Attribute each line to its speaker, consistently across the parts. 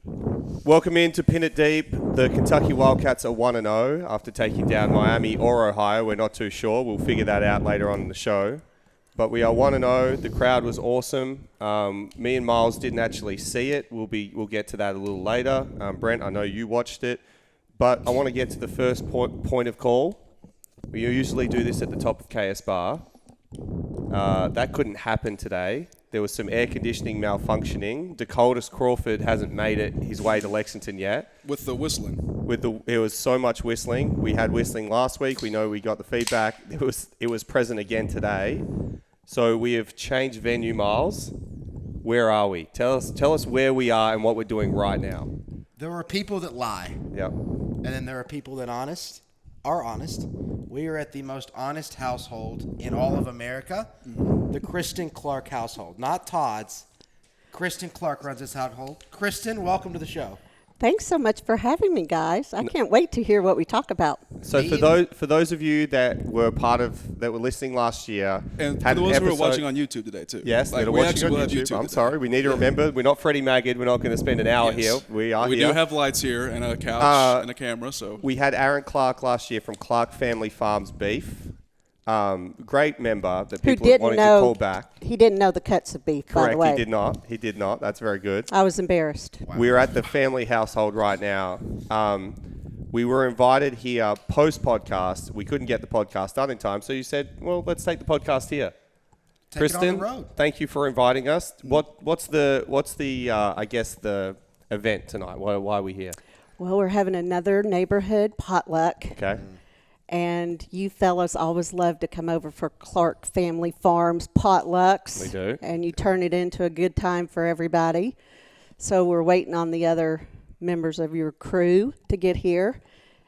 Speaker 1: Welcome in to Pin It Deep. The Kentucky Wildcats are 1-0 after taking down Miami or Ohio. We're not too sure. We'll figure that out later on in the show. But we are 1-0. The crowd was awesome. Me and Miles didn't actually see it. We'll get to that a little later. Brent, I know you watched it. But I want to get to the first point of call. We usually do this at the top of KS Bar. That couldn't happen today. There was some air conditioning malfunctioning. Dakotas Crawford hasn't made his way to Lexington yet.
Speaker 2: With the whistling.
Speaker 1: There was so much whistling. We had whistling last week. We know we got the feedback. It was present again today. So we have changed venue, Miles. Where are we? Tell us where we are and what we're doing right now.
Speaker 3: There are people that lie.
Speaker 1: Yep.
Speaker 3: And then there are people that are honest. We are at the most honest household in all of America, the Kristen Clark household. Not Todd's. Kristen Clark runs this household. Kristen, welcome to the show.
Speaker 4: Thanks so much for having me, guys. I can't wait to hear what we talk about.
Speaker 1: So for those of you that were listening last year,
Speaker 2: and for those who are watching on YouTube today too.
Speaker 1: Yes,
Speaker 2: we
Speaker 1: watching on
Speaker 2: YouTube.
Speaker 1: I'm
Speaker 2: today.
Speaker 1: sorry, we need to remember we're not Freddie Maggard. We're not going to spend an hour here. We
Speaker 2: do have lights here and a couch and a camera. So
Speaker 1: we had Aaron Clark last year from Clark Family Farms Beef. Great member that people wanted to call back.
Speaker 4: He didn't know the cuts of beef, by the way.
Speaker 1: Correct, he did not. That's very good.
Speaker 4: I was embarrassed.
Speaker 1: Wow. We're at the family household right now. We were invited here post-podcast. We couldn't get the podcast done in time, so you said, well, let's take the podcast here. Kristen, thank you for inviting us. What's the I guess the event tonight? Why are we here?
Speaker 4: Well, we're having another neighborhood potluck.
Speaker 1: Okay.
Speaker 4: And you fellas always love to come over for Clark Family Farms potlucks.
Speaker 1: We do.
Speaker 4: And you turn it into a good time for everybody. So we're waiting on the other members of your crew to get here.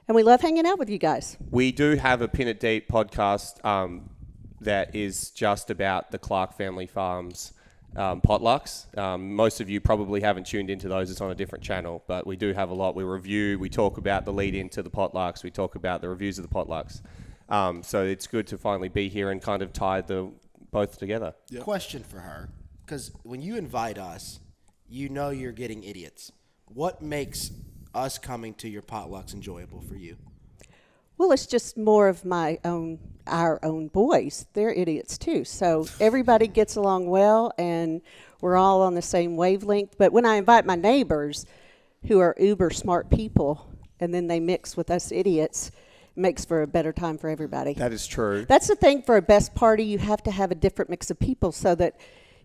Speaker 4: And we love hanging out with you guys.
Speaker 1: We do have a Pin It Deep podcast that is just about the Clark Family Farms potlucks. Most of you probably haven't tuned into those. It's on a different channel, but we do have a lot. We review, we talk about the lead into the potlucks, we talk about the reviews of the potlucks. So it's good to finally be here and kind of tie the both together.
Speaker 3: Yep. Question for her, because when you invite us, you know you're getting idiots. What makes us coming to your potlucks enjoyable for you?
Speaker 4: Well, it's just more of our own boys. They're idiots too. So everybody gets along well, and we're all on the same wavelength. But when I invite my neighbors, who are uber smart people, and then they mix with us idiots, it makes for a better time for everybody.
Speaker 1: That is true.
Speaker 4: That's the thing for a best party. You have to have a different mix of people so that,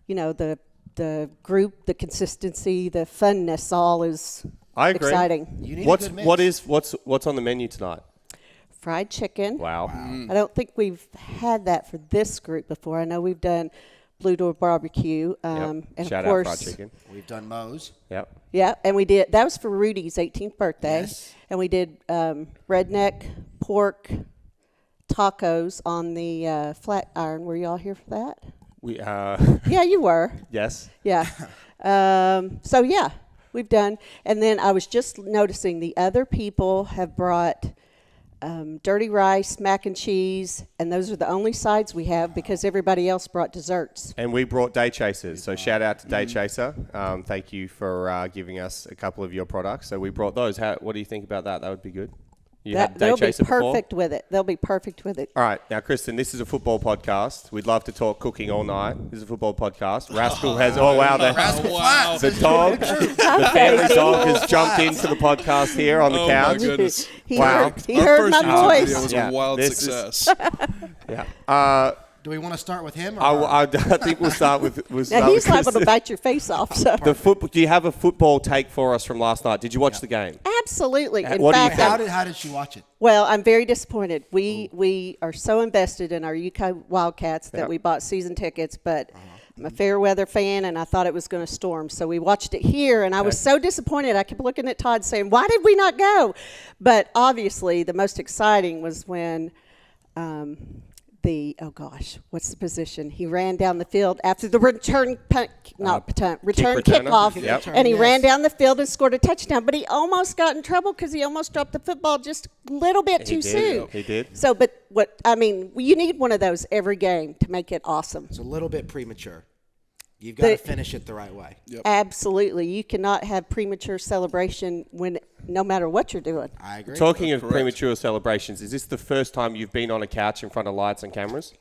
Speaker 4: the group, the consistency, the funness, all is exciting.
Speaker 3: You need a good mix.
Speaker 1: What's on the menu tonight?
Speaker 4: Fried chicken.
Speaker 1: Wow.
Speaker 4: I don't think we've had that for this group before. I know we've done Blue Door Barbecue. And
Speaker 1: Shout
Speaker 4: of course,
Speaker 1: out fried chicken.
Speaker 3: We've done Moe's.
Speaker 1: Yep.
Speaker 4: Yeah, and we did. That was for Rudy's 18th birthday.
Speaker 3: Yes.
Speaker 4: And we did redneck pork tacos on the flat iron. Were you all here for that? Yeah, you were.
Speaker 1: Yes.
Speaker 4: Yeah. We've done. And then I was just noticing the other people have brought dirty rice, mac and cheese, and those are the only sides we have because everybody else brought desserts.
Speaker 1: And we brought Day Chasers, so shout out to Day Chaser. Thank you for giving us a couple of your products. So we brought those. What do you think about that? That would be good.
Speaker 4: They'll be perfect with it. They'll be perfect with it.
Speaker 1: All right. Now, Kristen, this is a football podcast. We'd love to talk cooking all night. This is a football podcast. Rascal has... Oh, wow. The dog, the family dog has jumped into the podcast here on the couch.
Speaker 2: Oh, my goodness.
Speaker 4: He heard my voice.
Speaker 2: It was a wild success.
Speaker 3: Do we want to start with him?
Speaker 1: I think we'll start with
Speaker 4: he's liable to bite your face off. So.
Speaker 1: Do you have a football take for us from last night? Did you watch the game?
Speaker 4: Absolutely.
Speaker 1: In fact,
Speaker 3: how did she watch it?
Speaker 4: Well, I'm very disappointed. We are so invested in our UK Wildcats that we bought season tickets, but I'm a fair weather fan, and I thought it was going to storm. So we watched it here, and I was so disappointed. I kept looking at Todd saying, why did we not go? But obviously the most exciting was when what's the position? He ran down the field after the return kickoff, and he ran down the field and scored a touchdown. But he almost got in trouble because he almost dropped the football just a little bit too soon.
Speaker 1: He did.
Speaker 4: So, you need one of those every game to make it awesome.
Speaker 3: It's a little bit premature. You've got to finish it the right way.
Speaker 2: Yep.
Speaker 4: Absolutely. You cannot have premature celebration no matter what you're doing.
Speaker 3: I agree.
Speaker 1: Talking of premature celebrations, is this the first time you've been on a couch in front of lights and cameras?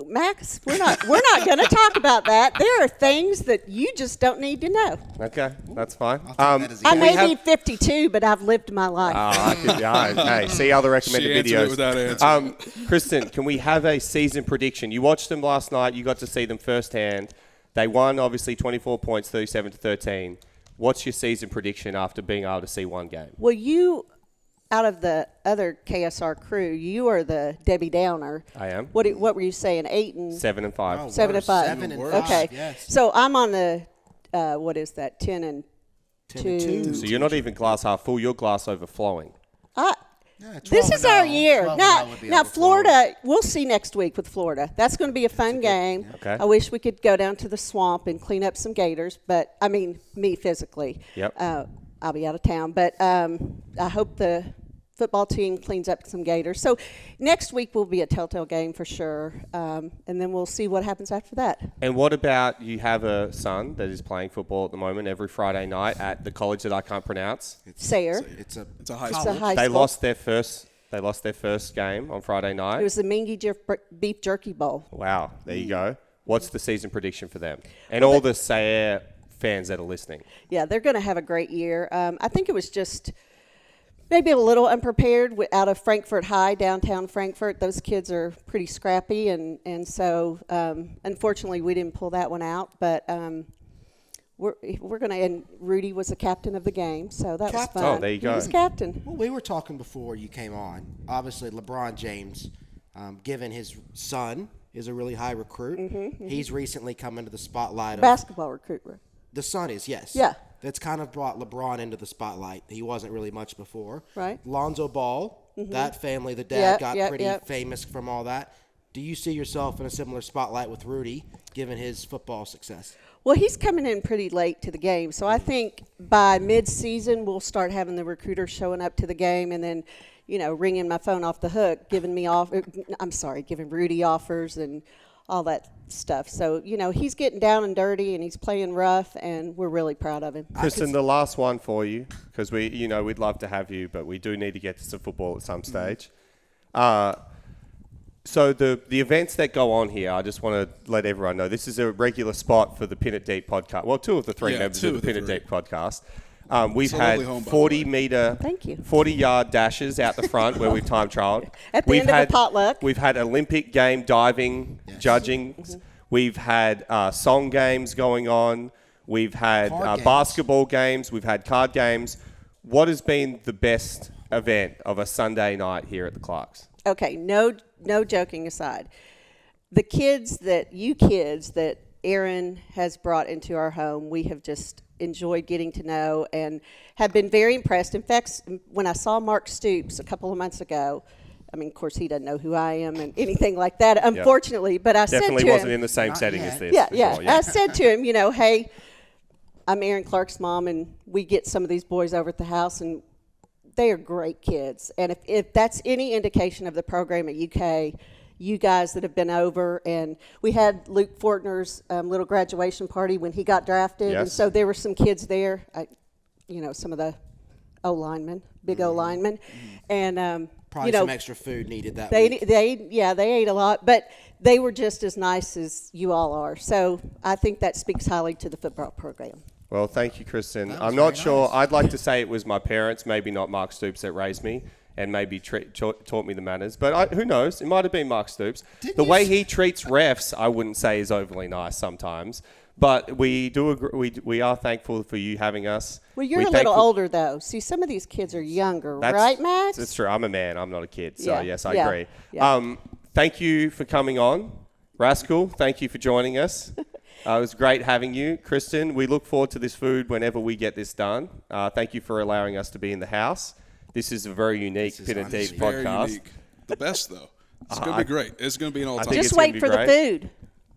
Speaker 4: Max, we're not going to talk about that. There are things that you just don't need to know.
Speaker 1: Okay, that's fine.
Speaker 4: I may be 52, but I've lived my life.
Speaker 1: Hey, see other recommended
Speaker 2: She
Speaker 1: videos.
Speaker 2: without answering.
Speaker 1: Kristen, can we have a season prediction? You watched them last night. You got to see them firsthand. They won, obviously, 24 points, 37-13. What's your season prediction after being able to see one game?
Speaker 4: Well, you, out of the other KSR crew, you are the Debbie Downer.
Speaker 1: I am.
Speaker 4: What were you saying?
Speaker 1: 7 and 5.
Speaker 3: Oh,
Speaker 4: 7 and 5.
Speaker 3: 7 and 5.
Speaker 4: Okay.
Speaker 3: Yes.
Speaker 4: So I'm on the what is that? 10 and 2.
Speaker 1: So you're not even glass half full. You're glass overflowing.
Speaker 4: This is our
Speaker 3: 12-0.
Speaker 4: year.
Speaker 3: 12-0
Speaker 4: Now,
Speaker 3: would be
Speaker 4: now
Speaker 3: overflowing.
Speaker 4: Florida, we'll see next week with Florida. That's going to be a fun game.
Speaker 1: Okay.
Speaker 4: I wish we could go down to the swamp and clean up some gators, but I mean, me physically.
Speaker 1: Yep.
Speaker 4: I'll be out of town, but I hope the football team cleans up some gators. So next week will be a telltale game for sure, and then we'll see what happens after that.
Speaker 1: And what about you have a son that is playing football at the moment every Friday night at the college that I can't pronounce?
Speaker 4: Sayre.
Speaker 3: It's a
Speaker 2: high
Speaker 4: It's
Speaker 2: school.
Speaker 4: a high
Speaker 1: They
Speaker 4: school.
Speaker 1: lost their first game on Friday night.
Speaker 4: It was the Mingy Beef Jerky Bowl.
Speaker 1: Wow, there you go. What's the season prediction for them? And all the Sayre fans that are listening.
Speaker 4: Yeah, they're going to have a great year. I think it was just maybe a little unprepared out of Frankfurt High, downtown Frankfurt. Those kids are pretty scrappy, and so unfortunately we didn't pull that one out. But we're going to, and Rudy was the captain of the game, so that was fun.
Speaker 1: Oh, there you go.
Speaker 4: He was captain.
Speaker 3: Well, we were talking before you came on. Obviously, LeBron James, given his son, is a really high recruit. He's recently come into the spotlight.
Speaker 4: Basketball recruit.
Speaker 3: The son is, yes.
Speaker 4: Yeah.
Speaker 3: That's kind of brought LeBron into the spotlight. He wasn't really much before.
Speaker 4: Right.
Speaker 3: Lonzo Ball, that family, the dad got pretty
Speaker 4: Yep.
Speaker 3: famous from all that. Do you see yourself in a similar spotlight with Rudy, given his football success?
Speaker 4: Well, he's coming in pretty late to the game, so I think by mid-season we'll start having the recruiters showing up to the game, and then, ringing my phone off the hook, giving Rudy offers and all that stuff. So, he's getting down and dirty, and he's playing rough, and we're really proud of him.
Speaker 1: Kristen, the last one for you, because we'd love to have you, but we do need to get to some football at some stage. So the events that go on here, I just want to let everyone know, this is a regular spot for the Pin It Deep podcast. Well, two of the three members of the Pin It Deep podcast. We've had 40-yard dashes out the front where we've time trialed.
Speaker 4: At the end of the potluck.
Speaker 1: We've had Olympic game diving, judging. Mm-hmm. We've had song games going on. We've had basketball games. We've had card games. What has been the best event of a Sunday night here at the Clarks?
Speaker 4: Okay, no joking aside. The kids that Aaron has brought into our home, we have just enjoyed getting to know and have been very impressed. In fact, when I saw Mark Stoops a couple of months ago, I mean, of course, he doesn't know who I am and anything like that, unfortunately. But I said to him...
Speaker 1: Definitely wasn't in the same setting as this.
Speaker 4: Yeah.
Speaker 1: Sure,
Speaker 4: I said to him, hey, I'm Aaron Clark's mom, and we get some of these boys over at the house, and they are great kids. And if that's any indication of the program at UK, you guys that have been over, and we had Luke Fortner's little graduation party when he got drafted, and so there were some kids there, some of the O-linemen, big O-linemen, and
Speaker 3: probably some extra food needed that
Speaker 4: week. They ate a lot, but they were just as nice as you all are. So I think that speaks highly to the football program.
Speaker 1: Well, thank you, Kristen. I'm not sure. Nice. I'd like to say it was my parents, maybe not Mark Stoops, that raised me and maybe taught me the manners. But who knows? It might have been Mark Stoops. The way he treats refs, I wouldn't say is overly nice sometimes. But we do agree, we are thankful for you having us.
Speaker 4: Well, you're a little older, though. See, some of these kids are younger, right, Max?
Speaker 1: That's true. I'm a man. I'm not a kid. So, yes, I agree.
Speaker 4: Yeah.
Speaker 1: Thank you for coming on. Rascal, thank you for joining us. It was great having you. Kristen, we look forward to this food whenever we get this done. Thank you for allowing us to be in the house. This is a very unique Pin and Deep podcast.
Speaker 2: Unique. The best, though. It's going to be great. It's going to be an all-time.
Speaker 4: Just wait for the food.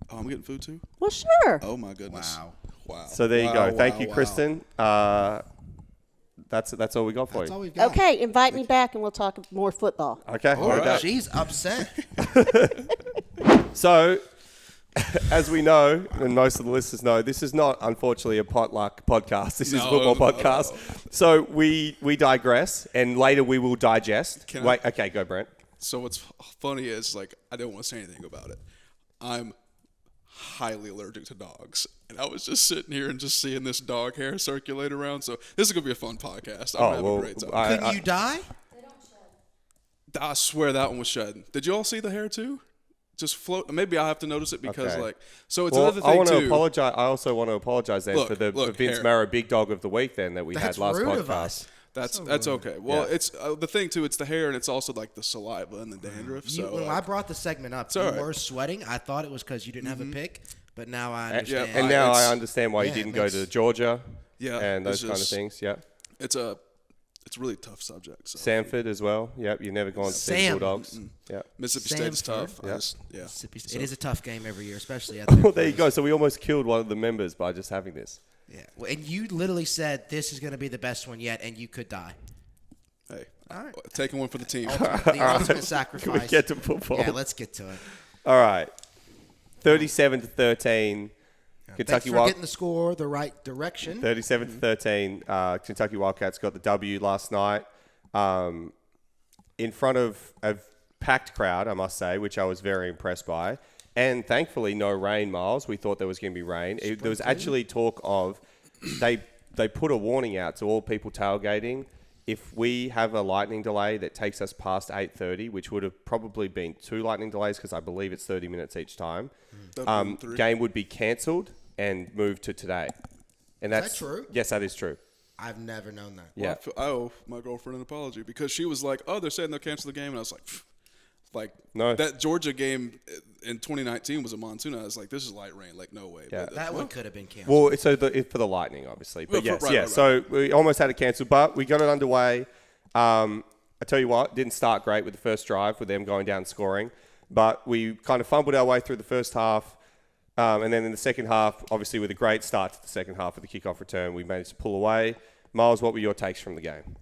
Speaker 2: Oh, I'm getting food, too?
Speaker 4: Well, sure.
Speaker 2: Oh, my goodness. Wow.
Speaker 1: So there you go. Thank you, Kristen. That's all we got for you.
Speaker 3: All we've got.
Speaker 4: Okay, invite me back and we'll talk more football.
Speaker 1: Okay.
Speaker 3: All right. She's upset.
Speaker 1: So As we know, and most of the listeners know, this is not, unfortunately, a potluck podcast. This is a football podcast. So we digress, and later we will digest. Okay, go, Brent.
Speaker 2: So what's funny is, like, I don't want to say anything about it. I'm highly allergic to dogs. And I was just sitting here and just seeing this dog hair circulate around. So this is going to be a fun podcast. I'm going to have a great time.
Speaker 3: Couldn't you die?
Speaker 5: They don't shed.
Speaker 2: I swear that one was shedding. Did you all see the hair too? Just float. Maybe I have to notice it because, so it's another thing
Speaker 1: I want
Speaker 2: too.
Speaker 1: to apologize. I also want to apologize then for the Vince
Speaker 2: hair.
Speaker 1: Marrow Big Dog of the Week then that we had last
Speaker 3: rude
Speaker 1: podcast.
Speaker 3: of us.
Speaker 2: That's okay. Well, it's the thing too. It's the hair and it's also like the saliva and the dandruff.
Speaker 3: When I brought the segment up, you were sweating. I thought it was because you didn't have a pick, but now I understand.
Speaker 1: And now I understand why you didn't go to Georgia. And those kind of things. Yeah.
Speaker 2: It's a really tough subject. So.
Speaker 1: Samford as well. Yep, you've never gone to see Bulldogs. Yep.
Speaker 2: Mississippi State's tough.
Speaker 3: Mississippi State. It is a tough game every year, especially at
Speaker 1: well, there you go. So we almost killed one of the members by just having this.
Speaker 3: Yeah. Well, and you literally said this is going to be the best one yet, and you could die.
Speaker 2: Hey,
Speaker 3: all right.
Speaker 2: Taking one for the team.
Speaker 3: The ultimate sacrifice.
Speaker 1: Can we get to football?
Speaker 3: Yeah, let's get to it.
Speaker 1: All right. 37-13.
Speaker 3: Thanks for getting the score the right direction.
Speaker 1: 37-13. Kentucky Wildcats got the W last night in front of a packed crowd, I must say, which I was very impressed by. And thankfully, no rain, Miles. We thought there was going to be rain. There was actually talk of they put a warning out to all people tailgating. If we have a lightning delay that takes us past 8:30, which would have probably been 2 lightning delays because I believe it's 30 minutes each time, game would be cancelled and moved to today. And that's
Speaker 3: true?
Speaker 1: Yes, that is true.
Speaker 3: I've never known that.
Speaker 1: Yeah.
Speaker 2: Well, I owe my girlfriend an apology because she was like, "Oh, they're saying they'll cancel the game," and I was like,
Speaker 1: no.
Speaker 2: That Georgia game in 2019 was a monsoon. I was like, "This is light rain. Like, no way."
Speaker 3: Yeah. That one could have been canceled.
Speaker 1: Well, so for the lightning, obviously, but yes.
Speaker 2: Right.
Speaker 1: So we almost had it cancelled, but we got it underway. I tell you what, didn't start great with the first drive with them going down and scoring, but we kind of fumbled our way through the first half. And then in the second half, obviously with a great start to the second half of the kickoff return, we managed to pull away. Miles, what were your takes from the game?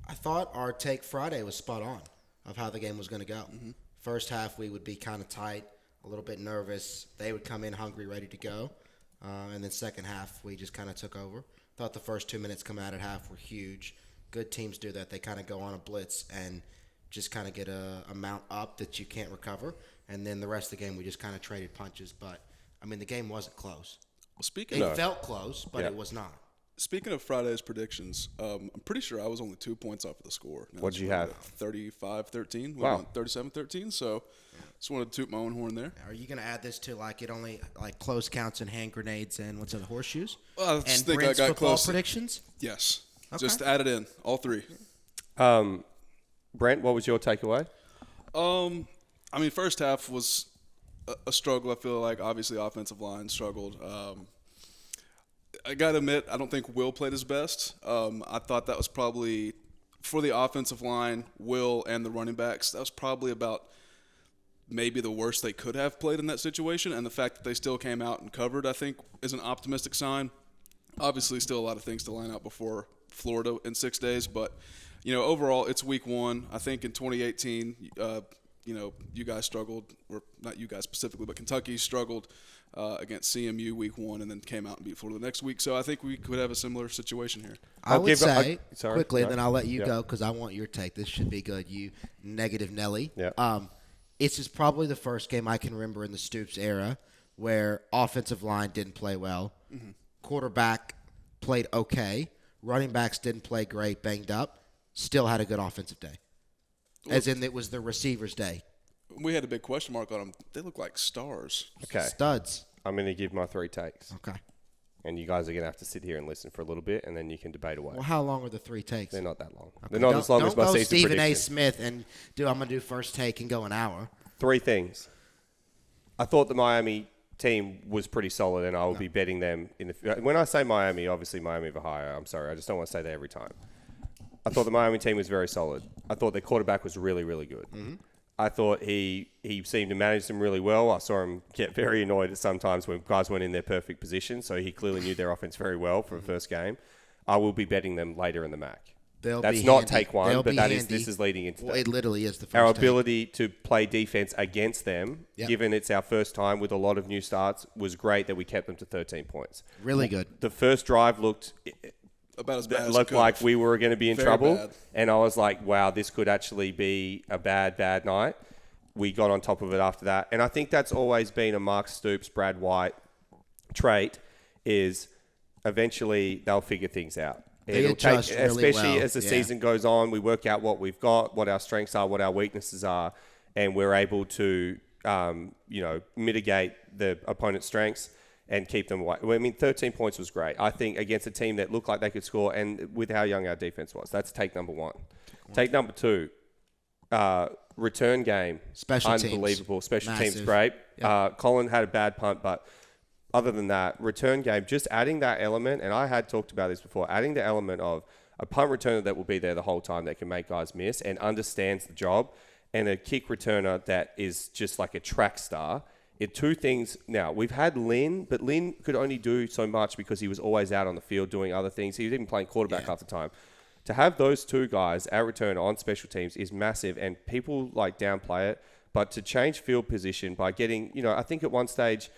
Speaker 3: I thought our take Friday was spot on of how the game was going to go. Mm-hmm. First half, we would be kind of tight, a little bit nervous. They would come in hungry, ready to go. And then second half, we just kind of took over. Thought the first 2 minutes coming out at half were huge. Good teams do that. They kind of go on a blitz and just kind of get a mount up that you can't recover. And then the rest of the game, we just kind of traded punches. But, I mean, the game wasn't close.
Speaker 2: Well,
Speaker 3: it felt close, but it was not.
Speaker 2: Speaking of Friday's predictions, I'm pretty sure I was only 2 points off of the score.
Speaker 1: What did you have?
Speaker 2: 35-13.
Speaker 1: Wow.
Speaker 2: 37-13. So just wanted to toot my own horn there.
Speaker 3: Are you going to add this to it only close counts and hand grenades and what's other horseshoes?
Speaker 2: Well, I
Speaker 3: and
Speaker 2: think
Speaker 3: Brent's
Speaker 2: I got
Speaker 3: football
Speaker 2: close.
Speaker 3: predictions?
Speaker 2: Yes.
Speaker 3: Okay.
Speaker 2: Just add it in, all 3.
Speaker 1: Brent, what was your takeaway?
Speaker 2: I mean, first half was a struggle. I feel like obviously offensive line struggled. I got to admit, I don't think Will played his best. I thought that was probably, for the offensive line, Will and the running backs, that was probably about maybe the worst they could have played in that situation. And the fact that they still came out and covered, I think, is an optimistic sign. Obviously, still a lot of things to line out before Florida in 6 days. But, overall, it's week 1. I think in 2018, you guys struggled, or not you guys specifically, but Kentucky struggled against CMU week 1 and then came out and beat Florida the next week. So I think we could have a similar situation here.
Speaker 3: I would say,
Speaker 1: sorry,
Speaker 3: quickly,
Speaker 1: no.
Speaker 3: and then I'll let you go because I want your take. This should be good. You negative Nelly.
Speaker 1: Yeah.
Speaker 3: This is probably the first game I can remember in the Stoops era where offensive line didn't play well. Mm-hmm. Quarterback played okay. Running backs didn't play great, banged up. Still had a good offensive day. As in it was the receiver's day.
Speaker 2: We had a big question mark on them. They look like stars.
Speaker 1: Okay.
Speaker 3: Studs.
Speaker 1: I'm going to give my 3 takes.
Speaker 3: Okay.
Speaker 1: And you guys are going to have to sit here and listen for a little bit, and then you can debate away.
Speaker 3: Well, how long are the 3 takes?
Speaker 1: They're not that long.
Speaker 3: Okay.
Speaker 1: They're not as long as my season
Speaker 3: Stephen
Speaker 1: prediction.
Speaker 3: A. Smith and I'm going to do first take and go an hour.
Speaker 1: 3 things. I thought the Miami team was pretty solid, and I will be betting them in the. When I say Miami, obviously Miami of Ohio. I'm sorry, I just don't want to say that every time. I thought the Miami team was very solid. I thought their quarterback was really, really good. Mm-hmm. I thought he seemed to manage them really well. I saw him get very annoyed at sometimes when guys weren't in their perfect position, so he clearly knew their offense very well for the first game. I will be betting them later in the MAC. That's
Speaker 3: be
Speaker 1: not
Speaker 3: handy.
Speaker 1: take one,
Speaker 3: They'll
Speaker 1: but
Speaker 3: be
Speaker 1: this
Speaker 3: handy.
Speaker 1: is leading into
Speaker 3: Well,
Speaker 1: that.
Speaker 3: it literally is the first
Speaker 1: Our
Speaker 3: take.
Speaker 1: ability to play defense against them,
Speaker 3: Yep.
Speaker 1: given it's our first time with a lot of new starts, was great that we kept them to 13 points.
Speaker 3: Really good.
Speaker 1: The first drive looked
Speaker 2: About as bad as
Speaker 1: looked
Speaker 2: it
Speaker 1: like
Speaker 2: could've.
Speaker 1: we were going to be in
Speaker 2: Very
Speaker 1: trouble.
Speaker 2: bad.
Speaker 1: And I was like, wow, this could actually be a bad night. We got on top of it after that. And I think that's always been a Mark Stoops, Brad White trait, is eventually they'll figure things out.
Speaker 3: They
Speaker 1: It'll
Speaker 3: adjust
Speaker 1: take,
Speaker 3: really
Speaker 1: especially
Speaker 3: well.
Speaker 1: as the
Speaker 3: Yeah.
Speaker 1: season goes on, we work out what we've got, what our strengths are, what our weaknesses are, and we're able to, mitigate the opponent's strengths and keep them away. I mean, 13 points was great. I think against a team that looked like they could score, and with how young our defense was, that's take number one. Take number two, return game,
Speaker 3: Special teams.
Speaker 1: unbelievable. Special teams,
Speaker 3: Massive.
Speaker 1: great.
Speaker 3: Yep.
Speaker 1: Colin had a bad punt, but other than that, return game, just adding that element, and I had talked about this before, adding the element of a punt returner that will be there the whole time that can make guys miss and understands the job, and a kick returner that is just like a track star. Two things. Now, we've had Lynn, but Lynn could only do so much because he was always out on the field doing other things. He was even playing quarterback half the time. To have those two guys, our returner on special teams, is massive, and people downplay it. But to change field position by getting, I think at one stage,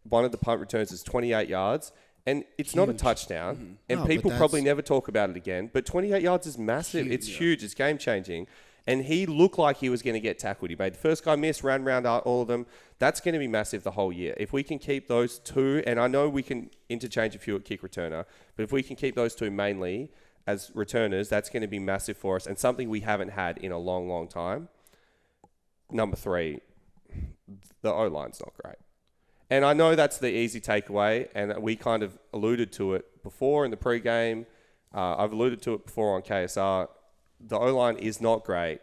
Speaker 1: one of the punt returns is 28 yards, and it's not a touchdown. And
Speaker 3: No, but
Speaker 1: people
Speaker 3: that's-
Speaker 1: probably never talk about it again. But 28 yards is massive. It's huge. It's game-changing. And he looked like he was going to get tackled. He made the first guy miss, ran around all of them. That's going to be massive the whole year. If we can keep those two, and I know we can interchange a few at kick returner, but if we can keep those two mainly as returners, that's going to be massive for us and something we haven't had in a long, long time. Number three, the O-line's not great. And I know that's the easy takeaway, and we kind of alluded to it before in the pregame. I've alluded to it before on KSR. The O-line is not great.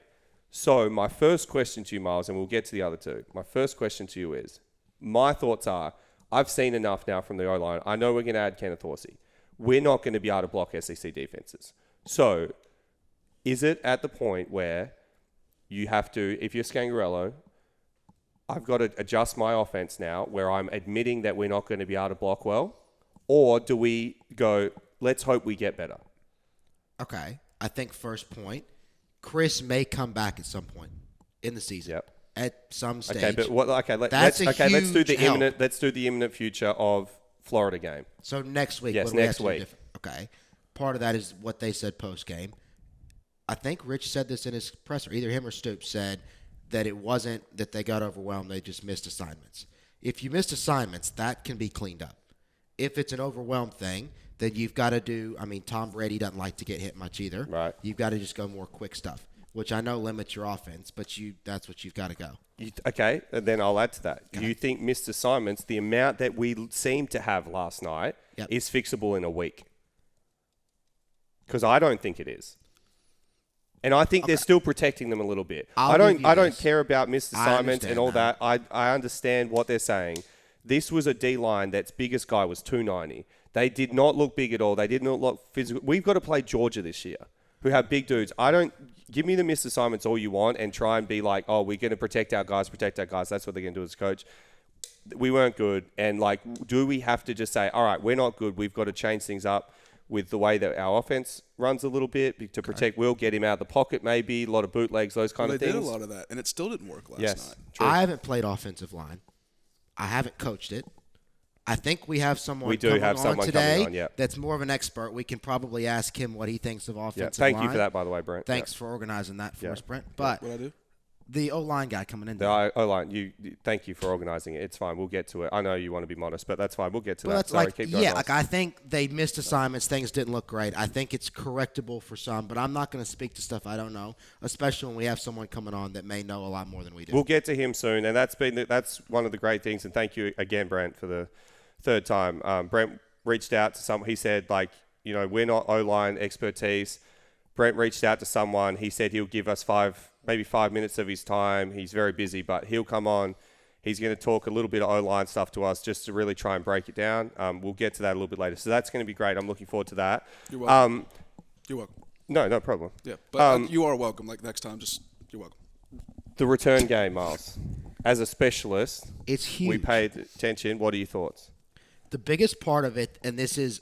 Speaker 1: So my first question to you, Miles, and we'll get to the other two. My first question to you is, my thoughts are, I've seen enough now from the O-line. I know we're going to add Kenneth Horsey. We're not going to be able to block SEC defenses. So is it at the point where you have to, if you're Scangarello, I've got to adjust my offense now where I'm admitting that we're not going to be able to block well? Or do we go, let's hope we get better?
Speaker 3: Okay. I think first point, Chris may come back at some point in the season.
Speaker 1: Yep.
Speaker 3: At some stage.
Speaker 1: Okay, but what? Okay,
Speaker 3: That's
Speaker 1: let's
Speaker 3: a
Speaker 1: let's do the
Speaker 3: huge help.
Speaker 1: imminent. Let's do the imminent future of Florida game.
Speaker 3: So next week.
Speaker 1: Yes,
Speaker 3: what do we
Speaker 1: next
Speaker 3: have to do
Speaker 1: week.
Speaker 3: different? Okay. Part of that is what they said post game. I think Rich said this in his presser. Either him or Stoops said that it wasn't that they got overwhelmed. They just missed assignments. If you missed assignments, that can be cleaned up. If it's an overwhelmed thing, then you've got to do. I mean, Tom Brady doesn't like to get hit much either.
Speaker 1: Right.
Speaker 3: You've got to just go more quick stuff, which I know limits your offense, but that's what you've got to go.
Speaker 1: Okay, and then I'll add to that. You think missed assignments, the amount that we seemed to have last night,
Speaker 3: Yep.
Speaker 1: is fixable in a week? Because I don't think it is. And I think they're still protecting them a little bit. I don't
Speaker 3: this.
Speaker 1: care about missed assignments and all
Speaker 3: understand
Speaker 1: that. I understand what they're saying. This was a D-line that's biggest guy was 290. They did not look big at all. They did not look physical. We've got to play Georgia this year, who have big dudes. Give me the missed assignments all you want and try and be like, oh, we're going to protect our guys. That's what they're going to do as a coach. We weren't good. And, do we have to just say, all right, we're not good. We've got to change things up with the way that our offense runs a little bit to protect Will, get him out of the pocket maybe, a lot of bootlegs, those kind of
Speaker 2: They
Speaker 1: things.
Speaker 2: did a lot of that, and it still didn't work last
Speaker 1: Yes,
Speaker 2: night.
Speaker 1: true.
Speaker 3: I haven't played offensive line. I haven't coached it. I think we have someone
Speaker 1: We do
Speaker 3: coming
Speaker 1: have
Speaker 3: on
Speaker 1: someone
Speaker 3: today
Speaker 1: coming on, yeah.
Speaker 3: that's more of an expert. We can probably ask him what he thinks of
Speaker 1: Yeah,
Speaker 3: offensive
Speaker 1: thank
Speaker 3: line.
Speaker 1: you for that, by the way, Brent.
Speaker 3: Thanks for organizing that for
Speaker 1: Yeah.
Speaker 3: us, Brent. But
Speaker 2: What I do?
Speaker 3: the O-line guy coming in.
Speaker 1: The O-line, thank you for organising it. It's fine. We'll get to it. I know you want to be modest, but that's fine. We'll get to
Speaker 3: Well,
Speaker 1: that.
Speaker 3: that's
Speaker 1: Sorry,
Speaker 3: like,
Speaker 1: keep going.
Speaker 3: yeah,
Speaker 1: Miles.
Speaker 3: I think they missed assignments. Things didn't look great. I think it's correctable for some, but I'm not going to speak to stuff I don't know, especially when we have someone coming on that may know a lot more than we do.
Speaker 1: We'll get to him soon, and that's one of the great things. And thank you again, Brent, for the third time. Brent reached out to someone. He said, we're not O-line expertise. Brent reached out to someone. He said he'll give us maybe 5 minutes of his time. He's very busy, but he'll come on. He's going to talk a little bit of O-line stuff to us just to really try and break it down. We'll get to that a little bit later. So that's going to be great. I'm looking forward to that.
Speaker 2: You're welcome. You're welcome.
Speaker 1: No problem.
Speaker 2: Yeah, but you are welcome. Next time, you're welcome.
Speaker 1: The return game, Miles. As a specialist,
Speaker 3: It's huge.
Speaker 1: we paid attention. What are your thoughts?
Speaker 3: The biggest part of it, and this is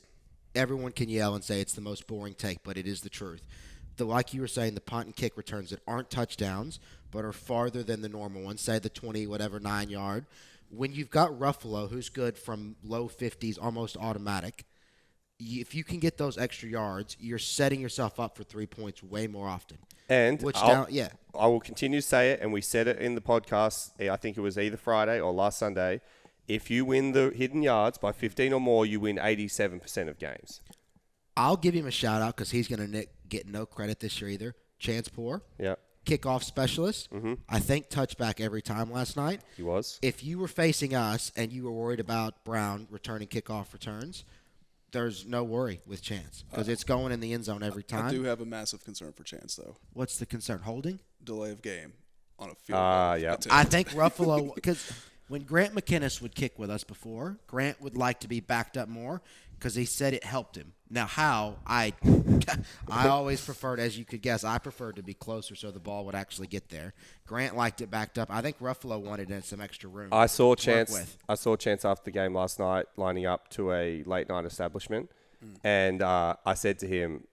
Speaker 3: everyone can yell and say it's the most boring take, but it is the truth. like you were saying, the punt and kick returns that aren't touchdowns but are farther than the normal ones, say the 9 yard. When you've got Ruffalo, who's good from low 50s, almost automatic, if you can get those extra yards, you're setting yourself up for 3 points way more often.
Speaker 1: And
Speaker 3: I
Speaker 1: will continue to say it, and we said it in the podcast, I think it was either Friday or last Sunday. If you win the hidden yards by 15 or more, you win 87% of games.
Speaker 3: I'll give him a shout-out because he's going to get no credit this year either. Chance Poor.
Speaker 1: Yeah.
Speaker 3: Kickoff specialist. Mm-hmm. I think touchback every time last night.
Speaker 1: He was.
Speaker 3: If you were facing us and you were worried about Brown returning kickoff returns, there's no worry with Chance because it's going in the end zone every time.
Speaker 2: I do have a massive concern for Chance, though.
Speaker 3: What's the concern? Holding?
Speaker 2: Delay of game on a field.
Speaker 1: Yeah.
Speaker 3: I think Ruffalo, because when Grant McInnes would kick with us before, Grant would like to be backed up more because he said it helped him. Now, how? I always preferred, as you could guess, I preferred to be closer so the ball would actually get there. Grant liked it backed up. I think Ruffalo wanted some extra room.
Speaker 1: I saw Chance after the game last night lining up to a late night establishment, and I said to him,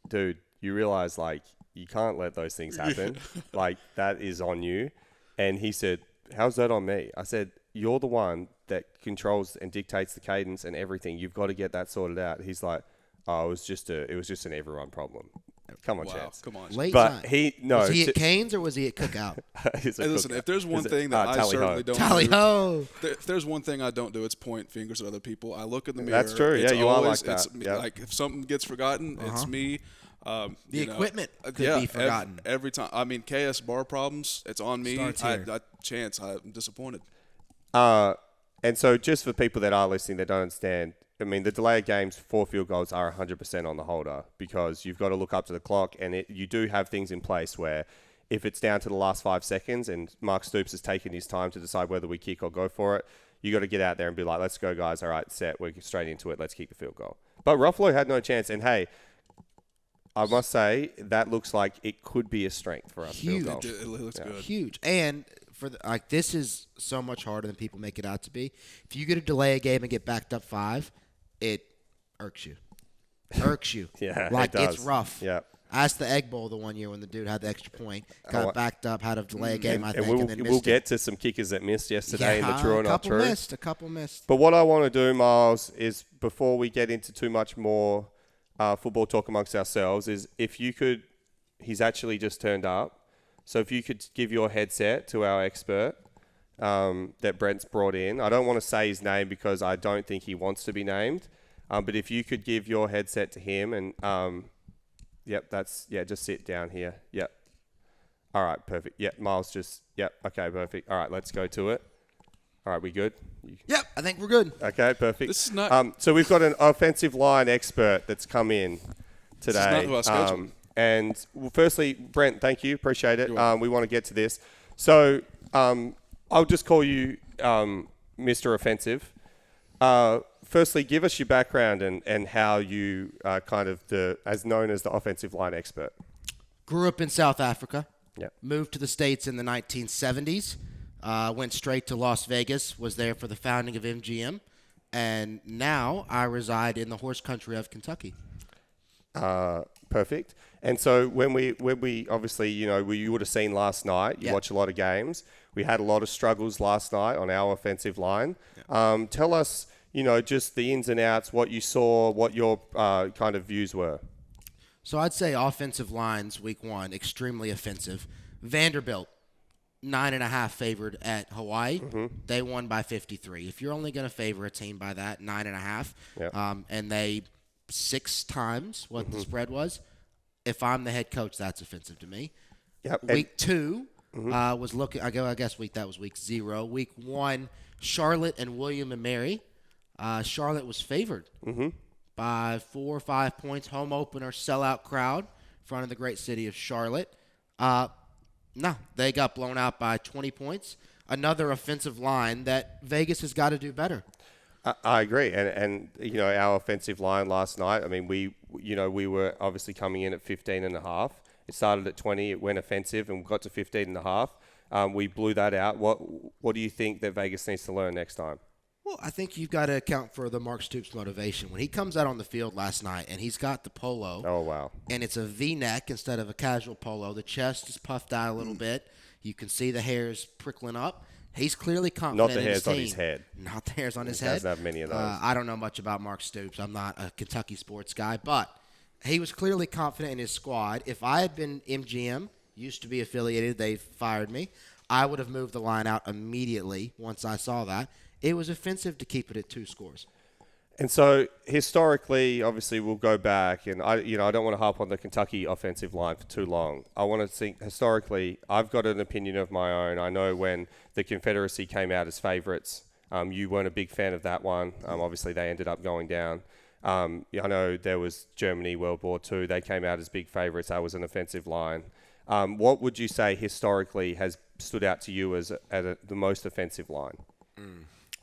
Speaker 1: "Dude, you realize like you can't let those things happen. Like that is on you." And he said, "How's that on me?" I said, "You're the one that controls and dictates the cadence and everything. You've got to get that sorted out." He's like, "Oh, it was just an everyone problem." Come on,
Speaker 2: wow,
Speaker 1: Chance.
Speaker 2: come on.
Speaker 3: Late
Speaker 1: But
Speaker 3: night.
Speaker 1: Was
Speaker 3: he at Canes or was he at Cookout?
Speaker 2: Hey, listen, if there's one thing that I
Speaker 1: Tally
Speaker 2: certainly
Speaker 1: ho.
Speaker 2: don't
Speaker 3: Tally
Speaker 2: do,
Speaker 3: ho!
Speaker 2: if there's one thing I don't do, it's point fingers at other people. I look in the mirror.
Speaker 1: That's true.
Speaker 2: It's
Speaker 1: Yeah, you are
Speaker 2: always,
Speaker 1: like that.
Speaker 2: It's me.
Speaker 1: Yep.
Speaker 2: Like if something gets forgotten, it's me.
Speaker 3: The equipment could be
Speaker 2: yeah,
Speaker 3: forgotten.
Speaker 2: every time. I mean, KS bar problems. It's on me.
Speaker 3: Starts here.
Speaker 2: Chance, I'm disappointed.
Speaker 1: And so just for people that are listening that don't understand, I mean, the delay of games for field goals are 100% on the holder because you've got to look up to the clock, and you do have things in place where if it's down to the last 5 seconds and Mark Stoops has taken his time to decide whether we kick or go for it, you got to get out there and be like, let's go, guys. All right, set. We're straight into it. Let's kick the field goal. But Ruffalo had no chance. And, hey, I must say that looks like it could be a strength for us.
Speaker 3: Huge.
Speaker 1: Field goal.
Speaker 2: It looks good.
Speaker 3: Huge. And this is so much harder than people make it out to be. If you get to delay a game and get backed up 5, it irks you.
Speaker 1: Yeah,
Speaker 3: like
Speaker 1: it does.
Speaker 3: it's rough.
Speaker 1: Yeah.
Speaker 3: Ask the Egg Bowl the one year when the dude had the extra point, got backed up, had to delay a game, I think,
Speaker 1: and
Speaker 3: and then missed
Speaker 1: we'll
Speaker 3: it.
Speaker 1: get to some kickers that missed yesterday in the true or not true.
Speaker 3: A couple missed.
Speaker 1: But what I want to do, Miles, is before we get into too much more football talk amongst ourselves, is if you could, he's actually just turned up, so if you could give your headset to our expert that Brent's brought in. I don't want to say his name because I don't think he wants to be named, but if you could give your headset to him and, just sit down here. Yep. All right, perfect. Yep, Miles okay, perfect. All right, let's go to it. All right, we good?
Speaker 3: Yep, I think we're good.
Speaker 1: Okay, perfect.
Speaker 2: This is not.
Speaker 1: So we've got an offensive line expert that's come in today.
Speaker 2: This is not who I scheduled.
Speaker 1: And firstly, Brent, thank you. Appreciate it. We want to get to this. So I'll just call you Mr. Offensive. Firstly, give us your background and how you are kind of as known as the offensive line expert.
Speaker 3: Grew up in South Africa.
Speaker 1: Yep.
Speaker 3: Moved to the States in the 1970s. Went straight to Las Vegas. Was there for the founding of MGM. And now I reside in the horse country of Kentucky.
Speaker 1: Perfect. And so when we obviously, you would have seen last night, you watch a lot of games. We had a lot of struggles last night on our offensive line. Yep. Tell us, just the ins and outs, what you saw, what your kind of views were.
Speaker 3: So I'd say offensive lines, week 1, extremely offensive. Vanderbilt, 9.5 favored at Hawaii. Mm-hmm. They won by 53. If you're only going to favor a team by that, 9.5,
Speaker 1: yep.
Speaker 3: And they 6 times what the spread was, if I'm the head coach, that's offensive to me.
Speaker 1: Yep.
Speaker 3: Week 2 was looking. I guess that was week 0. Week 1, Charlotte and William and Mary. Charlotte was favored by 4 or 5 points. Home opener, sellout crowd in front of the great city of Charlotte. No, they got blown out by 20 points. Another offensive line that Vegas has got to do better.
Speaker 1: I agree, and our offensive line last night. I mean, we were obviously coming in at 15.5. It started at 20. It went offensive and got to 15.5. We blew that out. What do you think that Vegas needs to learn next time?
Speaker 3: Well, I think you've got to account for the Mark Stoops motivation. When he comes out on the field last night and he's got the polo.
Speaker 1: Oh, wow.
Speaker 3: And it's a V-neck instead of a casual polo. The chest is puffed out a little bit. You can see the hairs prickling up. He's clearly confident
Speaker 1: Not the
Speaker 3: in his
Speaker 1: hairs on
Speaker 3: team.
Speaker 1: his head.
Speaker 3: Not the hairs on his
Speaker 1: He
Speaker 3: head.
Speaker 1: doesn't have many of those.
Speaker 3: I don't know much about Mark Stoops. I'm not a Kentucky sports guy. But he was clearly confident in his squad. If I had been MGM, used to be affiliated, they fired me, I would have moved the line out immediately once I saw that. It was offensive to keep it at 2 scores.
Speaker 1: And so historically, obviously, we'll go back, and I don't want to harp on the Kentucky offensive line for too long. I want to think historically. I've got an opinion of my own. I know when the Confederacy came out as favourites, you weren't a big fan of that one. Obviously, they ended up going down. I know there was Germany, World War II. They came out as big favourites. That was an offensive line. What would you say historically has stood out to you as the most offensive line?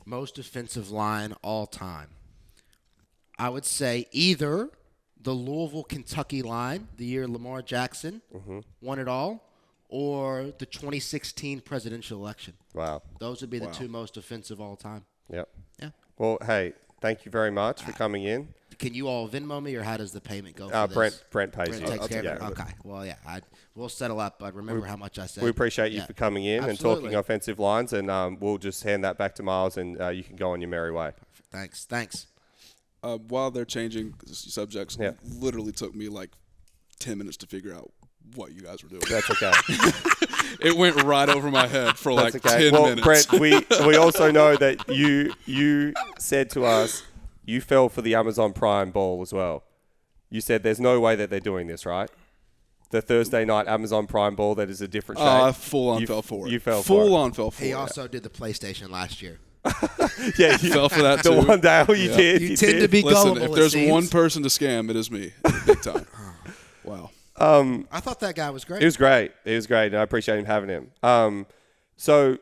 Speaker 3: Most offensive line all time. I would say either the Louisville, Kentucky line, the year Lamar Jackson won it all, or the 2016 presidential election.
Speaker 1: Wow.
Speaker 3: Those would be the 2 most offensive all time.
Speaker 1: Yep.
Speaker 3: Yeah.
Speaker 1: Well, hey, thank you very much for coming in.
Speaker 3: Can you all Venmo me, or how does the payment go for this?
Speaker 1: Brent pays
Speaker 3: Brent
Speaker 1: you.
Speaker 3: takes care of it?
Speaker 1: Yeah.
Speaker 3: Okay. Well, yeah. We'll settle up, but remember how much I said.
Speaker 1: We appreciate you
Speaker 3: Yeah.
Speaker 1: for coming in and
Speaker 3: Absolutely.
Speaker 1: talking offensive lines, and we'll just hand that back to Miles, and you can go on your merry way.
Speaker 3: Thanks.
Speaker 2: While they're changing subjects,
Speaker 1: Yeah.
Speaker 2: literally took me like 10 minutes to figure out what you guys were doing.
Speaker 1: That's okay.
Speaker 2: It went right over my head for like
Speaker 1: That's okay.
Speaker 2: 10
Speaker 1: Well,
Speaker 2: minutes.
Speaker 1: Brent, we also know that you said to us you fell for the Amazon Prime ball as well. You said there's no way that they're doing this, right? The Thursday night Amazon Prime ball that is a different shape.
Speaker 2: I full on fell for it.
Speaker 1: You fell
Speaker 2: full
Speaker 1: for it.
Speaker 2: on fell for it.
Speaker 3: He also did the PlayStation last year.
Speaker 1: Yeah, you
Speaker 2: fell for that
Speaker 1: the
Speaker 2: too.
Speaker 1: one day you
Speaker 2: Yeah.
Speaker 1: did.
Speaker 3: You tend
Speaker 1: did.
Speaker 3: to be
Speaker 2: Listen,
Speaker 3: gullible,
Speaker 2: if
Speaker 3: it
Speaker 2: there's
Speaker 3: seems.
Speaker 2: one person to scam, it is me, big time. Wow.
Speaker 3: I thought that guy was great.
Speaker 1: It was great. It was great, and I appreciate him having him. So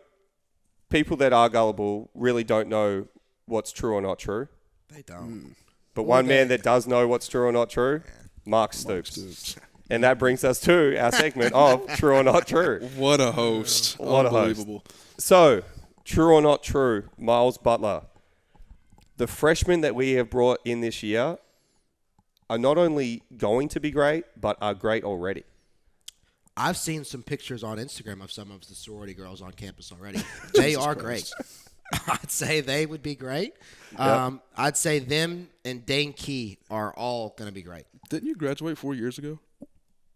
Speaker 1: people that are gullible really don't know what's true or not true.
Speaker 3: They don't.
Speaker 1: But one man that does know what's true or not true, Mark Stoops. And that brings us to our segment of True or Not True.
Speaker 2: What a host.
Speaker 1: What a host.
Speaker 2: Unbelievable.
Speaker 1: So, true or not true, Miles Butler. The freshmen that we have brought in this year are not only going to be great, but are great already.
Speaker 3: I've seen some pictures on Instagram of some of the sorority girls on campus already. They are great. I'd say they would be great. I'd say them and Dane Key are all going to be great.
Speaker 2: Didn't you graduate 4 years ago?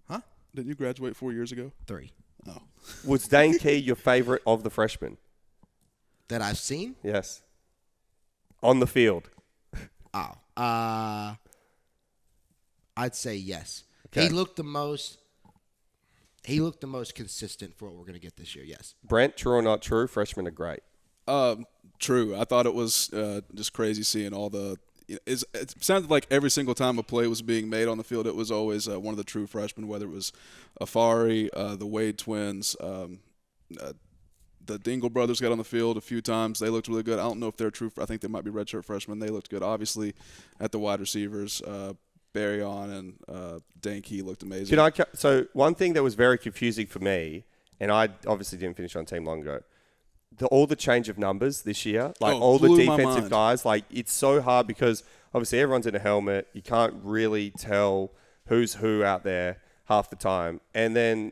Speaker 3: Huh?
Speaker 2: Didn't you graduate 4 years ago?
Speaker 3: 3
Speaker 2: Oh.
Speaker 1: Was Dane Key your favorite of the freshmen?
Speaker 3: that I've seen.
Speaker 1: Yes. On the field.
Speaker 3: Oh, I'd say yes.
Speaker 1: Okay.
Speaker 3: He looked the most consistent for what we're going to get this year. Yes.
Speaker 1: Brent, true or not true, freshmen are great.
Speaker 2: True. I thought it was just crazy seeing all the. It sounded like every single time a play was being made on the field, it was always one of the true freshmen, whether it was Afari, the Wade twins, the Dingle brothers got on the field a few times. They looked really good. I don't know if they're true. I think they might be redshirt freshmen. They looked good. Obviously, at the wide receivers, Barryon and Dane Key looked amazing.
Speaker 1: So one thing that was very confusing for me, and I obviously didn't finish on team long ago, all the change of numbers this year, all the
Speaker 2: blew my
Speaker 1: defensive
Speaker 2: mind.
Speaker 1: guys, it's so hard because obviously everyone's in a helmet. You can't really tell who's who out there half the time. And then,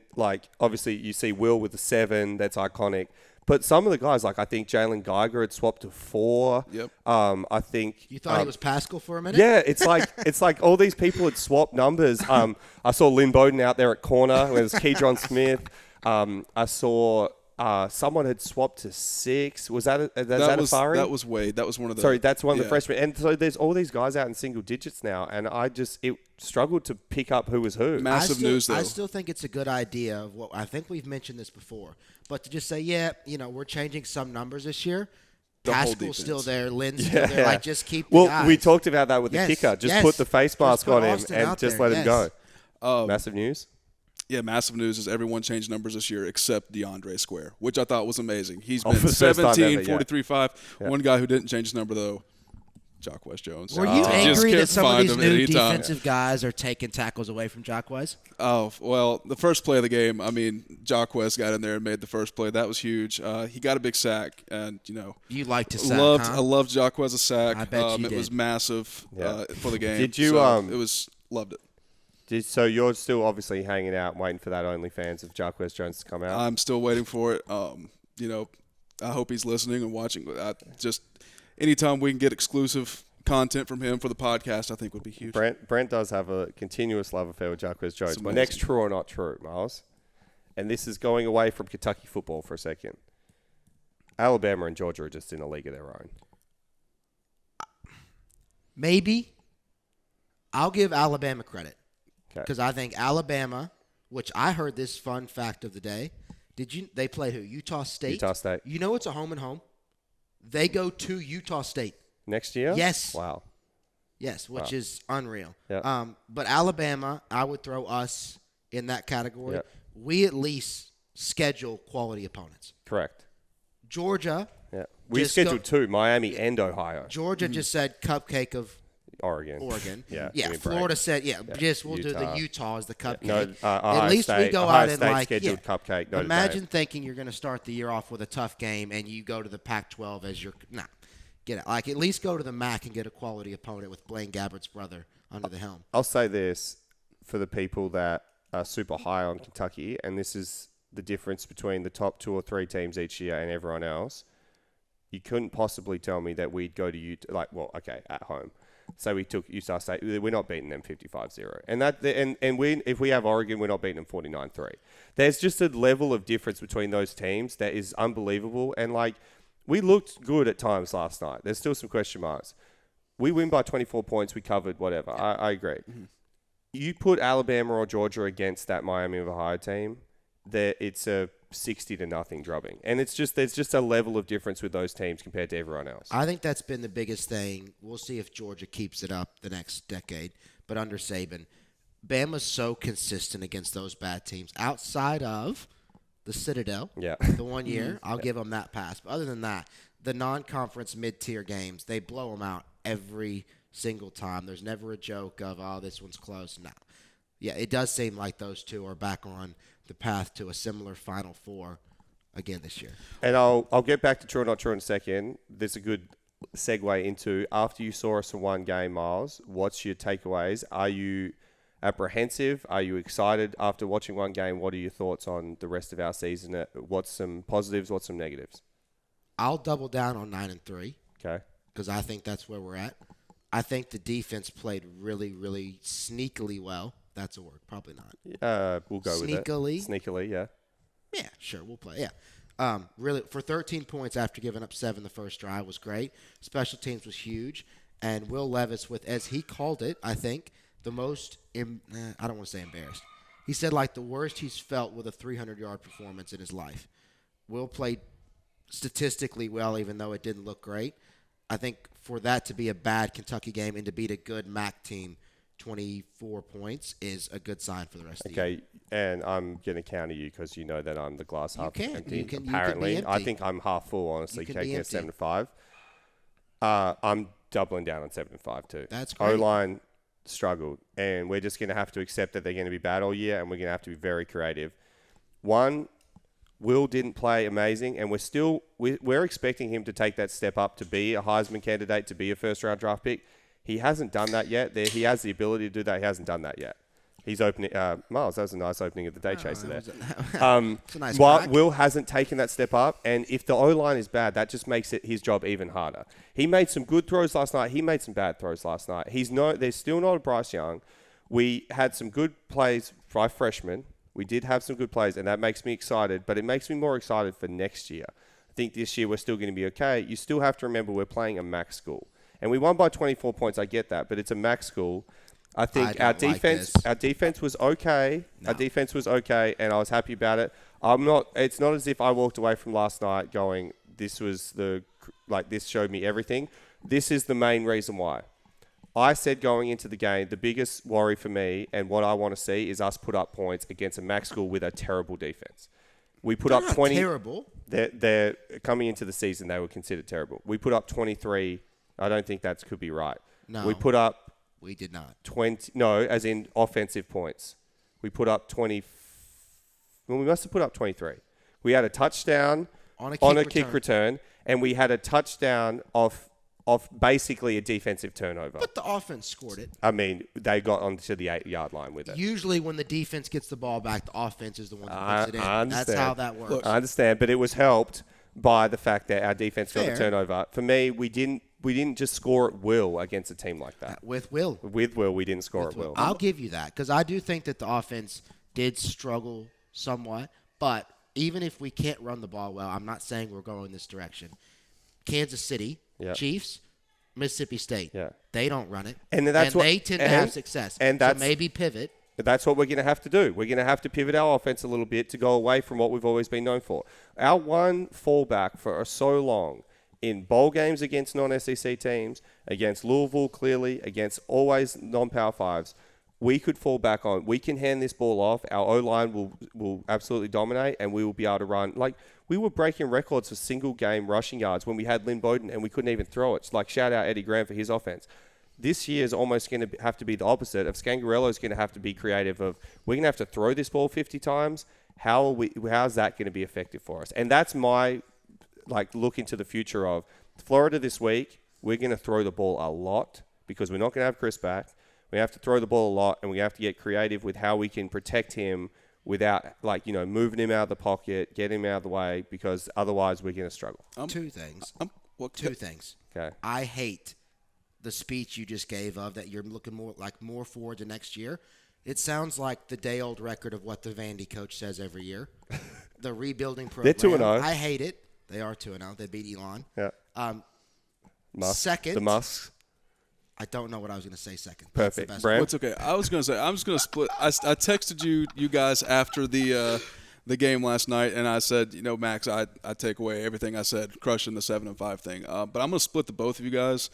Speaker 1: obviously you see Will with the 7, that's iconic. But some of the guys, I think Jalen Geiger had swapped to 4.
Speaker 2: Yep.
Speaker 1: I think
Speaker 3: You thought he was Pascal for a minute?
Speaker 1: yeah, it's like all these people had swapped numbers. I saw Lynn Bowden out there at corner. It was Keydron Smith. I saw someone had swapped to 6. Was that Afari?
Speaker 2: That was Wade. That was one of the.
Speaker 1: Sorry, that's one of the
Speaker 2: yeah.
Speaker 1: freshmen. And so there's all these guys out in single digits now, and it struggled to pick up who was who.
Speaker 2: Massive news, though.
Speaker 3: I still think it's a good idea of what I think we've mentioned this before, but to just say, we're changing some numbers this year.
Speaker 2: The whole
Speaker 3: Pascal's
Speaker 2: defense.
Speaker 3: still there, Lynn's still there. Just keep. The
Speaker 1: Well,
Speaker 3: guys.
Speaker 1: we talked about that with
Speaker 3: Yes,
Speaker 1: the kicker. Just
Speaker 3: yes.
Speaker 1: put the face
Speaker 3: Just
Speaker 1: mask
Speaker 3: put
Speaker 1: on him
Speaker 3: Austin
Speaker 1: and
Speaker 3: out
Speaker 1: just
Speaker 3: there,
Speaker 1: let him
Speaker 3: yes.
Speaker 1: go. Massive news.
Speaker 2: Yeah, massive news is everyone changed numbers this year except DeAndre Square, which I thought was amazing. He's
Speaker 1: Oh,
Speaker 2: been
Speaker 1: for the first time
Speaker 2: 17,
Speaker 1: ever, yeah.
Speaker 2: 43-5.
Speaker 1: Yeah.
Speaker 2: One guy who didn't change his number, though, Jacquez Jones.
Speaker 3: Were you
Speaker 2: Just
Speaker 3: angry
Speaker 2: can't
Speaker 3: that some of
Speaker 2: find
Speaker 3: these
Speaker 2: him
Speaker 3: new
Speaker 2: anytime.
Speaker 3: defensive guys are taking tackles away from Jacquez?
Speaker 2: Oh, well, the first play of the game, I mean, Jacquez got in there and made the first play. That was huge. He got a big sack, and,
Speaker 3: You liked his sack,
Speaker 2: I loved Jacquez's sack.
Speaker 3: I bet you
Speaker 2: it
Speaker 3: did.
Speaker 2: was massive for the game.
Speaker 1: Did you,
Speaker 2: so loved it.
Speaker 1: So you're still obviously hanging out and waiting for that OnlyFans of Jacquez Jones to come out?
Speaker 2: I'm still waiting for it. I hope he's listening and watching. Anytime we can get exclusive content from him for the podcast, I think would be huge.
Speaker 1: Brent does have a continuous love affair with Jacquez Jones. My next true or not true, Miles, and this is going away from Kentucky football for a second. Alabama and Georgia are just in a league of their own.
Speaker 3: Maybe. I'll give Alabama credit.
Speaker 1: Okay.
Speaker 3: Because I think Alabama, which I heard this fun fact of the day. They play who? Utah State?
Speaker 1: Utah State.
Speaker 3: You know it's a home and home? They go to Utah State.
Speaker 1: Next year?
Speaker 3: Yes.
Speaker 1: Wow.
Speaker 3: Yes, which is unreal.
Speaker 1: Yeah.
Speaker 3: But Alabama, I would throw us in that category.
Speaker 1: Yeah.
Speaker 3: We at least schedule quality opponents.
Speaker 1: Correct.
Speaker 3: Georgia.
Speaker 1: Yeah. We
Speaker 3: Just
Speaker 1: scheduled two, Miami and Ohio.
Speaker 3: Georgia just said cupcake of
Speaker 1: Oregon.
Speaker 3: Yeah.
Speaker 1: give me a
Speaker 3: Florida
Speaker 1: break.
Speaker 3: said, we'll do
Speaker 1: Utah.
Speaker 3: the Utah as the cupcake.
Speaker 1: No,
Speaker 3: At
Speaker 1: Ohio
Speaker 3: least
Speaker 1: State,
Speaker 3: we go
Speaker 1: Ohio
Speaker 3: out and
Speaker 1: State
Speaker 3: like,
Speaker 1: scheduled cupcake. Notre
Speaker 3: imagine
Speaker 1: Dame.
Speaker 3: thinking you're going to start the year off with a tough game and you go to the Pac-12 as your get it. Like at least go to the MAC and get a quality opponent with Blaine Gabbert's brother under the helm.
Speaker 1: I'll say this for the people that are super high on Kentucky, and this is the difference between the top 2 or 3 teams each year and everyone else. You couldn't possibly tell me that we'd go to Utah, at home. So we took Utah State. We're not beating them 55-0. And if we have Oregon, we're not beating them 49-3. There's just a level of difference between those teams that is unbelievable. And, we looked good at times last night. There's still some question marks. We win by 24 points. We covered whatever. I agree. Mm-hmm. You put Alabama or Georgia against that Miami of Ohio team, it's a 60-0 drubbing. And there's just a level of difference with those teams compared to everyone else.
Speaker 3: I think that's been the biggest thing. We'll see if Georgia keeps it up the next decade. But under Saban, Bama's so consistent against those bad teams. Outside of the Citadel, the 1 year, I'll give them that pass. But other than that, the non-conference mid-tier games, they blow them out every single time. There's never a joke of, this one's close. No. Yeah, it does seem like those two are back on the path to a similar Final Four again this year.
Speaker 1: And I'll get back to true or not true in a second. There's a good segue into, after you saw us in one game, Miles, what's your takeaways? Are you apprehensive? Are you excited after watching one game? What are your thoughts on the rest of our season? What's some positives? What's some negatives?
Speaker 3: I'll double down on 9-3.
Speaker 1: Okay.
Speaker 3: Because I think that's where we're at. I think the defense played really, really sneakily well. That's a word. Probably not.
Speaker 1: We'll go with it. Sneakily, yeah.
Speaker 3: Yeah, sure. We'll play. Yeah. Really, for 13 points after giving up 7 the first drive was great. Special teams was huge. And Will Levis with, as he called it, I think, the most, I don't want to say embarrassed. He said the worst he's felt with a 300-yard performance in his life. Will played statistically well, even though it didn't look great. I think for that to be a bad Kentucky game and to beat a good MAC team, 24 points is a good sign for the rest of the year.
Speaker 1: Okay, and I'm going to counter you because you know that I'm the glass half empty.
Speaker 3: You can
Speaker 1: Apparently,
Speaker 3: be empty.
Speaker 1: I think I'm half full, honestly, taking it 7-5. I'm doubling down on 7-5 too.
Speaker 3: That's great.
Speaker 1: O-line struggled, and we're just going to have to accept that they're going to be bad all year, and we're going to have to be very creative. One, Will didn't play amazing, and we're expecting him to take that step up to be a Heisman candidate, to be a first-round draft pick. He hasn't done that yet. He has the ability to do that. He hasn't done that yet. He's opening. Miles, that was a nice opening of the day chaser there.
Speaker 3: It's a nice crack.
Speaker 1: Will hasn't taken that step up, and if the O-line is bad, that just makes his job even harder. He made some good throws last night. He made some bad throws last night. There's still not a Bryce Young. We had some good plays by freshmen. We did have some good plays, and that makes me excited, but it makes me more excited for next year. I think this year we're still going to be okay. You still have to remember we're playing a MAC school. And we won by 24 points. I get that, but it's a MAC school. I think our defense was okay.
Speaker 3: No.
Speaker 1: Our defense was okay, and I was happy about it. It's not as if I walked away from last night going, this showed me everything. This is the main reason why. I said going into the game, the biggest worry for me and what I want to see is us put up points against a MAC school with a terrible defense. We put up 20.
Speaker 3: Terrible.
Speaker 1: They're coming into the season, they were considered terrible. We put up 23 I don't think that could be right.
Speaker 3: No.
Speaker 1: We put up
Speaker 3: We did not.
Speaker 1: 20. No, as in offensive points. We put up 20. Well, we must have put up 23. We had a touchdown
Speaker 3: On a
Speaker 1: kick return, and we had a touchdown off basically a defensive turnover.
Speaker 3: But the offense scored it.
Speaker 1: I mean, they got onto the 8-yard line with it.
Speaker 3: Usually when the defense gets the ball back, the offense is the one that puts it in.
Speaker 1: I
Speaker 3: That's
Speaker 1: understand.
Speaker 3: how that works.
Speaker 1: I understand, but it was helped by the fact that our defense got
Speaker 3: Fair.
Speaker 1: the turnover. For me, we didn't just score at will against a team like that.
Speaker 3: With Will.
Speaker 1: With will, we didn't score at will.
Speaker 3: I'll give you that because I do think that the offense did struggle somewhat. But even if we can't run the ball well, I'm not saying we're going this direction. Kansas City,
Speaker 1: Yep.
Speaker 3: Chiefs, Mississippi State,
Speaker 1: Yeah.
Speaker 3: they don't run it.
Speaker 1: And that's what-
Speaker 3: they tend to have success.
Speaker 1: and
Speaker 3: so
Speaker 1: that's-
Speaker 3: maybe pivot.
Speaker 1: But that's what we're going to have to do. We're going to have to pivot our offense a little bit to go away from what we've always been known for. Our one fallback for so long in bowl games against non-SEC teams, against Louisville clearly, against always non-Power 5s, we could fall back on. We can hand this ball off. Our O-line will absolutely dominate, and we will be able to run. Like, we were breaking records for single-game rushing yards when we had Lynn Bowden, and we couldn't even throw it. It's like, shout out Eddie Graham for his offense. This year is almost going to have to be the opposite. Of Scangarello is going to have to be creative. Of we're going to have to throw this ball 50 times. How's that going to be effective for us? And that's my look into the future of Florida this week. We're going to throw the ball a lot because we're not going to have Chris back. We have to throw the ball a lot, and we have to get creative with how we can protect him without moving him out of the pocket, get him out of the way, because otherwise we're going to struggle.
Speaker 3: Two things. Two things.
Speaker 1: Okay.
Speaker 3: I hate the speech you just gave of that you're looking more forward to next year. It sounds like the day-old record of what the Vandy coach says every year. The rebuilding program.
Speaker 1: They're 2-0.
Speaker 3: I hate it. They are 2-0. They beat Elon.
Speaker 1: Yeah.
Speaker 3: Second.
Speaker 1: The Musks.
Speaker 3: I don't know what I was going to say second.
Speaker 1: Perfect. Brent?
Speaker 2: Well, it's okay. I was going to say, I'm just going to split. I texted you guys after the game last night, and I said, Max, I take away everything I said, crushing the 7-5 thing. But I'm going to split the both of you guys.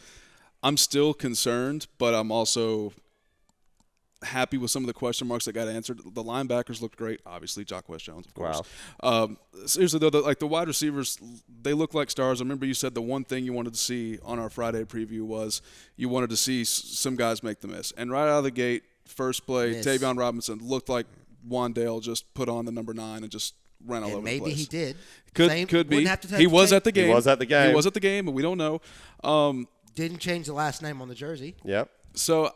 Speaker 2: I'm still concerned, but I'm also happy with some of the question marks that got answered. The linebackers looked great. Obviously, Jacquez Jones, of course.
Speaker 1: Wow.
Speaker 2: Seriously, though, the wide receivers, they look like stars. I remember you said the one thing you wanted to see on our Friday preview was you wanted to see some guys make the miss. And right out of the gate, first play, Tavion Robinson looked like Wandale just put on the number 9 and just ran all over the place.
Speaker 3: Maybe he did.
Speaker 2: Could be.
Speaker 3: Have to
Speaker 2: He was at the game.
Speaker 1: He was at the game.
Speaker 2: He was at the game, but we don't know.
Speaker 3: Didn't change the last name on the jersey.
Speaker 1: Yep.
Speaker 2: So,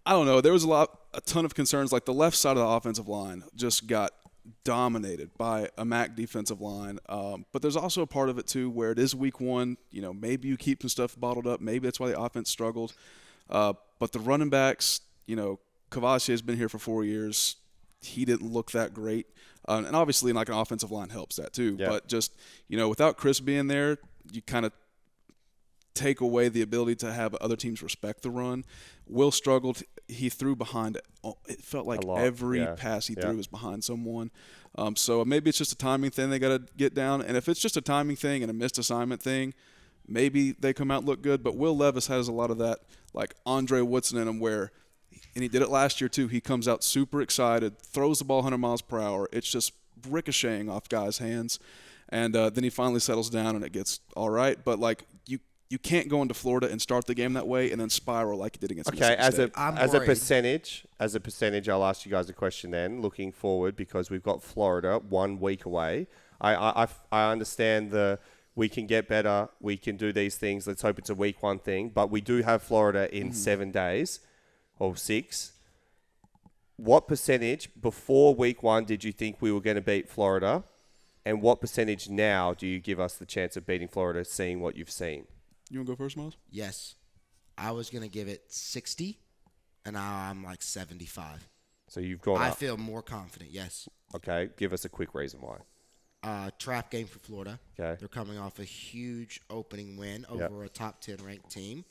Speaker 2: I don't know. There was a ton of concerns. Like the left side of the offensive line just got dominated by a MAC defensive line. But there's also a part of it, too, where it is week 1. Maybe you keep some stuff bottled up. Maybe that's why the offense struggled. But the running backs, Kavashi has been here for 4 years. He didn't look that great. And obviously, an offensive line helps that, too.
Speaker 1: Yeah.
Speaker 2: But just, without Chris being there, you kind of take away the ability to have other teams respect the run. Will struggled. He threw behind. It felt like every pass he threw was behind someone. So maybe it's just a timing thing they got to get down. And if it's just a timing thing and a missed assignment thing, maybe they come out and look good. But Will Levis has a lot of that, like Andre Woodson in him, where, and he did it last year too, he comes out super excited, throws the ball 100 miles per hour. It's just ricocheting off guys' hands. And then he finally settles down and it gets all right. But, you can't go into Florida and start the game that way and then spiral like you did against Mississippi State.
Speaker 1: As a percentage, I'll ask you guys a question then, looking forward, because we've got Florida 1 week away. I understand we can get better, we can do these things, let's hope it's a week 1 thing, but we do have Florida in 7 days or 6. What percentage before week 1 did you think we were going to beat Florida, and what percentage now do you give us the chance of beating Florida, seeing what you've seen?
Speaker 2: You want to go first, Miles?
Speaker 3: Yes. I was going to give it 60, and now I'm like 75.
Speaker 1: So you've gone
Speaker 3: I
Speaker 1: up.
Speaker 3: feel more confident, yes.
Speaker 1: Okay, give us a quick reason why.
Speaker 3: Trap game for Florida.
Speaker 1: Okay.
Speaker 3: They're coming off a huge opening win over a top 10 ranked team.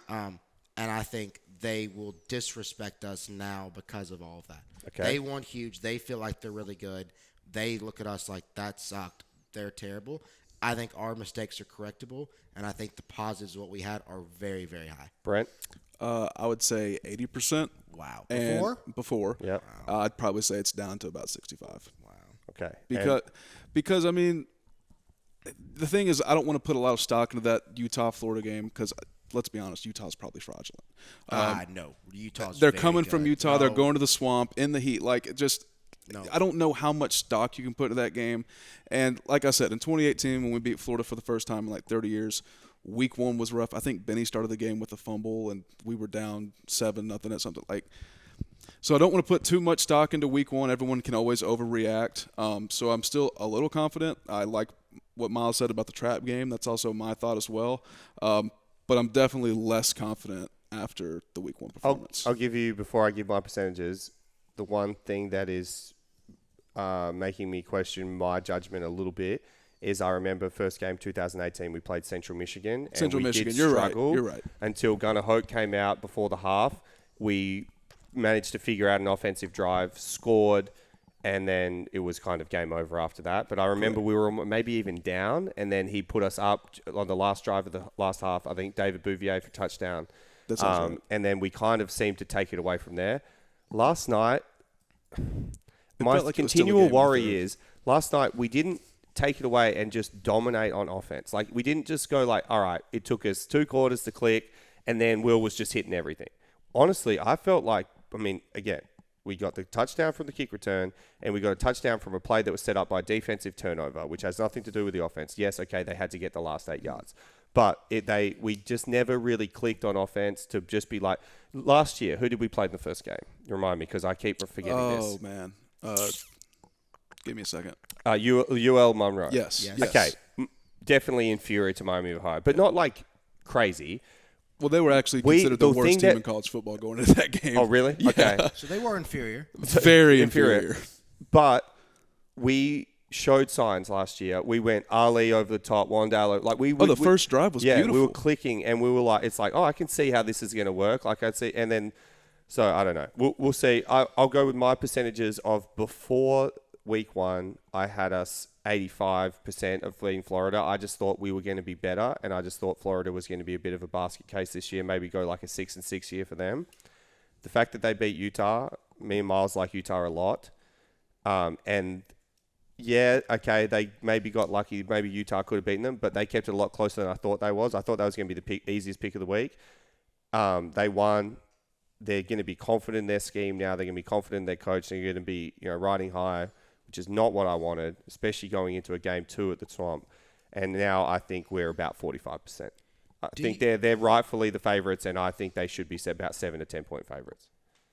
Speaker 3: And I think they will disrespect us now because of all of that.
Speaker 1: Okay.
Speaker 3: They want huge. They feel like they're really good. They look at us like that sucked. They're terrible. I think our mistakes are correctable, and I think the positives of what we had are very, very high.
Speaker 1: Brent?
Speaker 2: I would say 80%.
Speaker 3: Wow.
Speaker 2: Before?
Speaker 1: Yep.
Speaker 2: I'd probably say it's down to about 65.
Speaker 3: Wow.
Speaker 1: Okay.
Speaker 2: Because I mean, the thing is, I don't want to put a lot of stock into that Utah-Florida game because, let's be honest, Utah's probably fraudulent.
Speaker 3: No, Utah's.
Speaker 2: They're
Speaker 3: very
Speaker 2: coming from
Speaker 3: good.
Speaker 2: Utah. They're
Speaker 3: No.
Speaker 2: going to the swamp in the heat. Like,
Speaker 3: No.
Speaker 2: I don't know how much stock you can put into that game. And like I said, in 2018, when we beat Florida for the first time in like 30 years, week 1 was rough. I think Benny started the game with a fumble, and we were down 7-0 at something like. So I don't want to put too much stock into week 1. Everyone can always overreact. So I'm still a little confident. I like what Miles said about the trap game. That's also my thought as well. But I'm definitely less confident after the week 1 performance.
Speaker 1: I'll give you, before I give my percentages, the one thing that is making me question my judgment a little bit is I remember first game 2018 we played Central Michigan.
Speaker 2: Central
Speaker 1: and we
Speaker 2: Michigan,
Speaker 1: did
Speaker 2: you're right.
Speaker 1: struggle
Speaker 2: You're right.
Speaker 1: Until Gunnar Hoke came out before the half. We managed to figure out an offensive drive, scored, and then it was kind of game over after that. But I remember we were maybe even down, and then he put us up on the last drive of the last half. I think David Bouvier for touchdown.
Speaker 2: That sounds right.
Speaker 1: And then we kind of seemed to take it away from there. Last night, my
Speaker 2: felt like it was still a
Speaker 1: continual
Speaker 2: game in the
Speaker 1: worry
Speaker 2: third.
Speaker 1: is last night we didn't take it away and just dominate on offense. Like, we didn't just go like, all right, it took us 2 quarters to click, and then Will was just hitting everything. Honestly, I felt like, again, we got the touchdown from the kick return, and we got a touchdown from a play that was set up by a defensive turnover, which has nothing to do with the offense. Yes, okay, they had to get the last 8 yards. But we just never really clicked on offense to just be like, last year, who did we play in the first game? Remind me, because I keep forgetting this.
Speaker 2: Oh, man. Give me a second.
Speaker 1: UL Monroe.
Speaker 2: Yes.
Speaker 1: Okay, definitely inferior to Miami of Ohio, but not like crazy.
Speaker 2: Well, they were actually considered the
Speaker 1: the
Speaker 2: worst
Speaker 1: thing
Speaker 2: team
Speaker 1: that-
Speaker 2: in college football going into that game.
Speaker 1: Oh, really?
Speaker 2: Yeah.
Speaker 1: Okay.
Speaker 3: So they were inferior.
Speaker 2: Very inferior.
Speaker 1: But we showed signs last year. We went Ali over the top, Wandale. Like
Speaker 2: The first drive was beautiful.
Speaker 1: we were clicking, and we were like, it's like, oh, I can see how this is going to work. Like, I see, and then, so I don't know. We'll see. I'll go with my percentages of before week 1. I had us 85% of beating Florida. I just thought we were going to be better, and I just thought Florida was going to be a bit of a basket case this year, maybe go like a 6-6 year for them. The fact that they beat Utah, me and Miles like Utah a lot. And yeah, okay, they maybe got lucky. Maybe Utah could have beaten them, but they kept it a lot closer than I thought they was. I thought that was going to be the easiest pick of the week. They won. They're going to be confident in their scheme now. They're going to be confident in their coach. They're going to be, riding high, which is not what I wanted, especially going into a game 2 at the Swamp. And now I think we're about 45%. I think they're rightfully the favorites, and I think they should be set about 7 to 10 point favorites.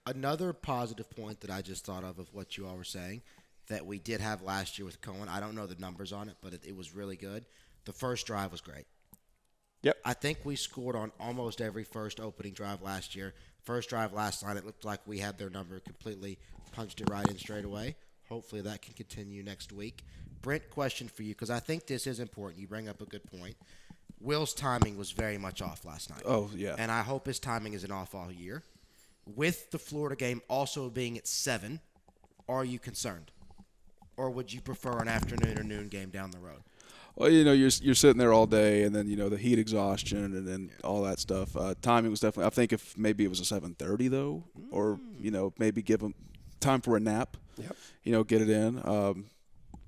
Speaker 3: Another positive point that I just thought of what you all were saying that we did have last year with Cohen. I don't know the numbers on it, but it was really good. The first drive was great.
Speaker 1: Yep.
Speaker 3: I think we scored on almost every first opening drive last year. First drive last night, it looked like we had their number completely, punched it right in straight away. Hopefully that can continue next week. Brent, question for you, because I think this is important. You bring up a good point. Will's timing was very much off last night.
Speaker 2: Oh, yeah.
Speaker 3: And I hope his timing isn't off all year. With the Florida game also being at 7, are you concerned? Or would you prefer an afternoon or noon game down the road?
Speaker 2: Well, you're sitting there all day, and then the heat exhaustion, and then all that stuff. Timing was definitely. I think if maybe it was a 7:30 though, or maybe give them time for a nap.
Speaker 1: Yep.
Speaker 2: Get it in.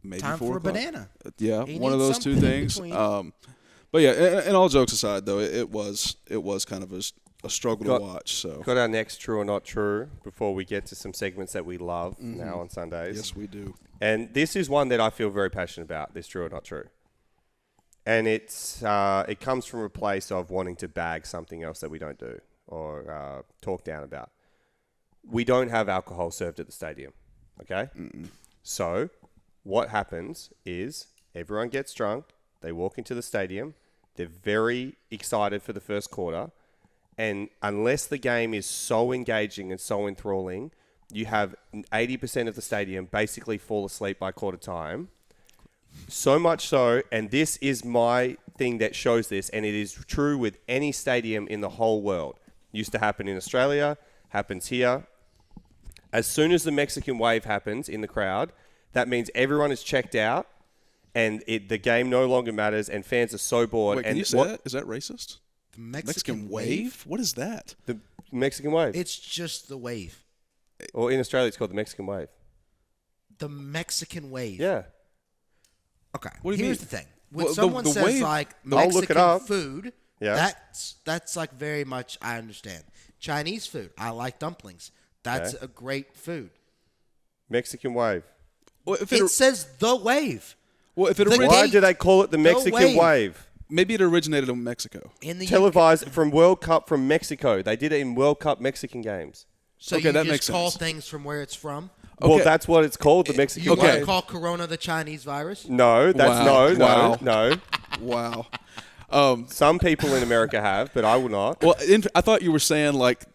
Speaker 2: Maybe
Speaker 3: Time
Speaker 2: 4
Speaker 3: for a
Speaker 2: o'clock.
Speaker 3: banana.
Speaker 2: Yeah,
Speaker 3: He
Speaker 2: one of
Speaker 3: needs
Speaker 2: those two
Speaker 3: something in
Speaker 2: things.
Speaker 3: between.
Speaker 2: But yeah, and all jokes aside, though, it was kind of a struggle to watch. So
Speaker 1: Got our next true or not true before we get to some segments that we love now on Sundays.
Speaker 2: yes, we do.
Speaker 1: And this is one that I feel very passionate about, this true or not true. And it comes from a place of wanting to bag something else that we don't do or talk down about. We don't have alcohol served at the stadium, okay? So what happens is everyone gets drunk, they walk into the stadium, they're very excited for the first quarter, and unless the game is so engaging and so enthralling, you have 80% of the stadium basically fall asleep by quarter time. So much so, and this is my thing that shows this, and it is true with any stadium in the whole world. Used to happen in Australia, happens here. As soon as the Mexican wave happens in the crowd, that means everyone is checked out, and the game no longer matters, and fans are so bored.
Speaker 2: Wait, can
Speaker 1: and
Speaker 2: you say that? Is that racist?
Speaker 3: The Mexican wave?
Speaker 2: What is that?
Speaker 1: The Mexican wave.
Speaker 3: It's just the wave.
Speaker 1: Or in Australia, it's called the Mexican wave.
Speaker 3: The Mexican wave.
Speaker 1: Yeah.
Speaker 3: Okay.
Speaker 2: What do you
Speaker 3: Here's
Speaker 2: mean?
Speaker 3: the thing. when
Speaker 2: Well,
Speaker 3: someone
Speaker 2: the
Speaker 3: says
Speaker 2: wave-
Speaker 3: like
Speaker 1: I'll look it
Speaker 3: Mexican
Speaker 1: up.
Speaker 3: food,
Speaker 1: Yeah.
Speaker 3: that's like very much I understand. Chinese food, I like dumplings. That's
Speaker 1: Okay.
Speaker 3: a great food.
Speaker 1: Mexican wave.
Speaker 2: Well, if
Speaker 3: It says the wave
Speaker 2: if it
Speaker 3: the
Speaker 2: originated,
Speaker 1: Why
Speaker 3: gate-
Speaker 1: do they call it the Mexican
Speaker 3: wave.
Speaker 1: wave?
Speaker 2: maybe it originated in Mexico.
Speaker 3: in the
Speaker 1: Televised from World Cup from Mexico. They did it in World Cup Mexican games.
Speaker 3: So
Speaker 2: Okay,
Speaker 3: you
Speaker 2: that
Speaker 3: just
Speaker 2: makes
Speaker 3: call
Speaker 2: sense.
Speaker 3: things from where it's from.
Speaker 1: Well,
Speaker 2: Okay.
Speaker 1: that's what it's called, the Mexican
Speaker 3: You want
Speaker 1: wave.
Speaker 3: to call Corona the Chinese virus?
Speaker 1: No, that's
Speaker 2: Wow.
Speaker 1: no.
Speaker 2: Wow.
Speaker 1: Some people in America have, but I will not.
Speaker 2: Well, I thought you were saying like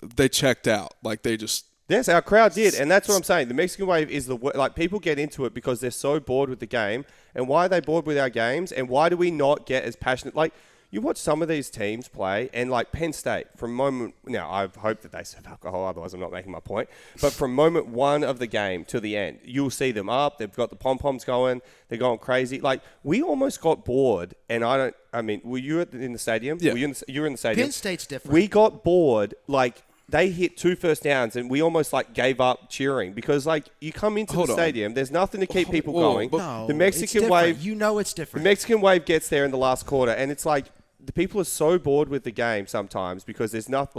Speaker 2: they checked out, like they just.
Speaker 1: Yes, our crowd did, and that's what I'm saying. The Mexican wave is like people get into it because they're so bored with the game. And why are they bored with our games? And why do we not get as passionate? Like you watch some of these teams play, and like Penn State, from moment now, I hope that they serve alcohol, otherwise I'm not making my point. But from moment one of the game to the end, you'll see them up. They've got the pom poms going. They're going crazy. Like we almost got bored, and I mean, were you in the stadium?
Speaker 2: Yeah.
Speaker 1: You were in the stadium.
Speaker 3: Penn State's different.
Speaker 1: We got bored, like. They hit 2 first downs, and we almost like gave up cheering because like you come into
Speaker 2: Hold
Speaker 1: the
Speaker 2: on.
Speaker 1: stadium, there's nothing to keep people
Speaker 2: Whoa,
Speaker 1: going.
Speaker 2: but-
Speaker 3: No,
Speaker 1: the
Speaker 3: it's
Speaker 1: Mexican
Speaker 3: different.
Speaker 1: wave,
Speaker 3: You know it's
Speaker 1: the
Speaker 3: different.
Speaker 1: Mexican wave gets there in the last quarter, and it's like the people are so bored with the game sometimes because there's nothing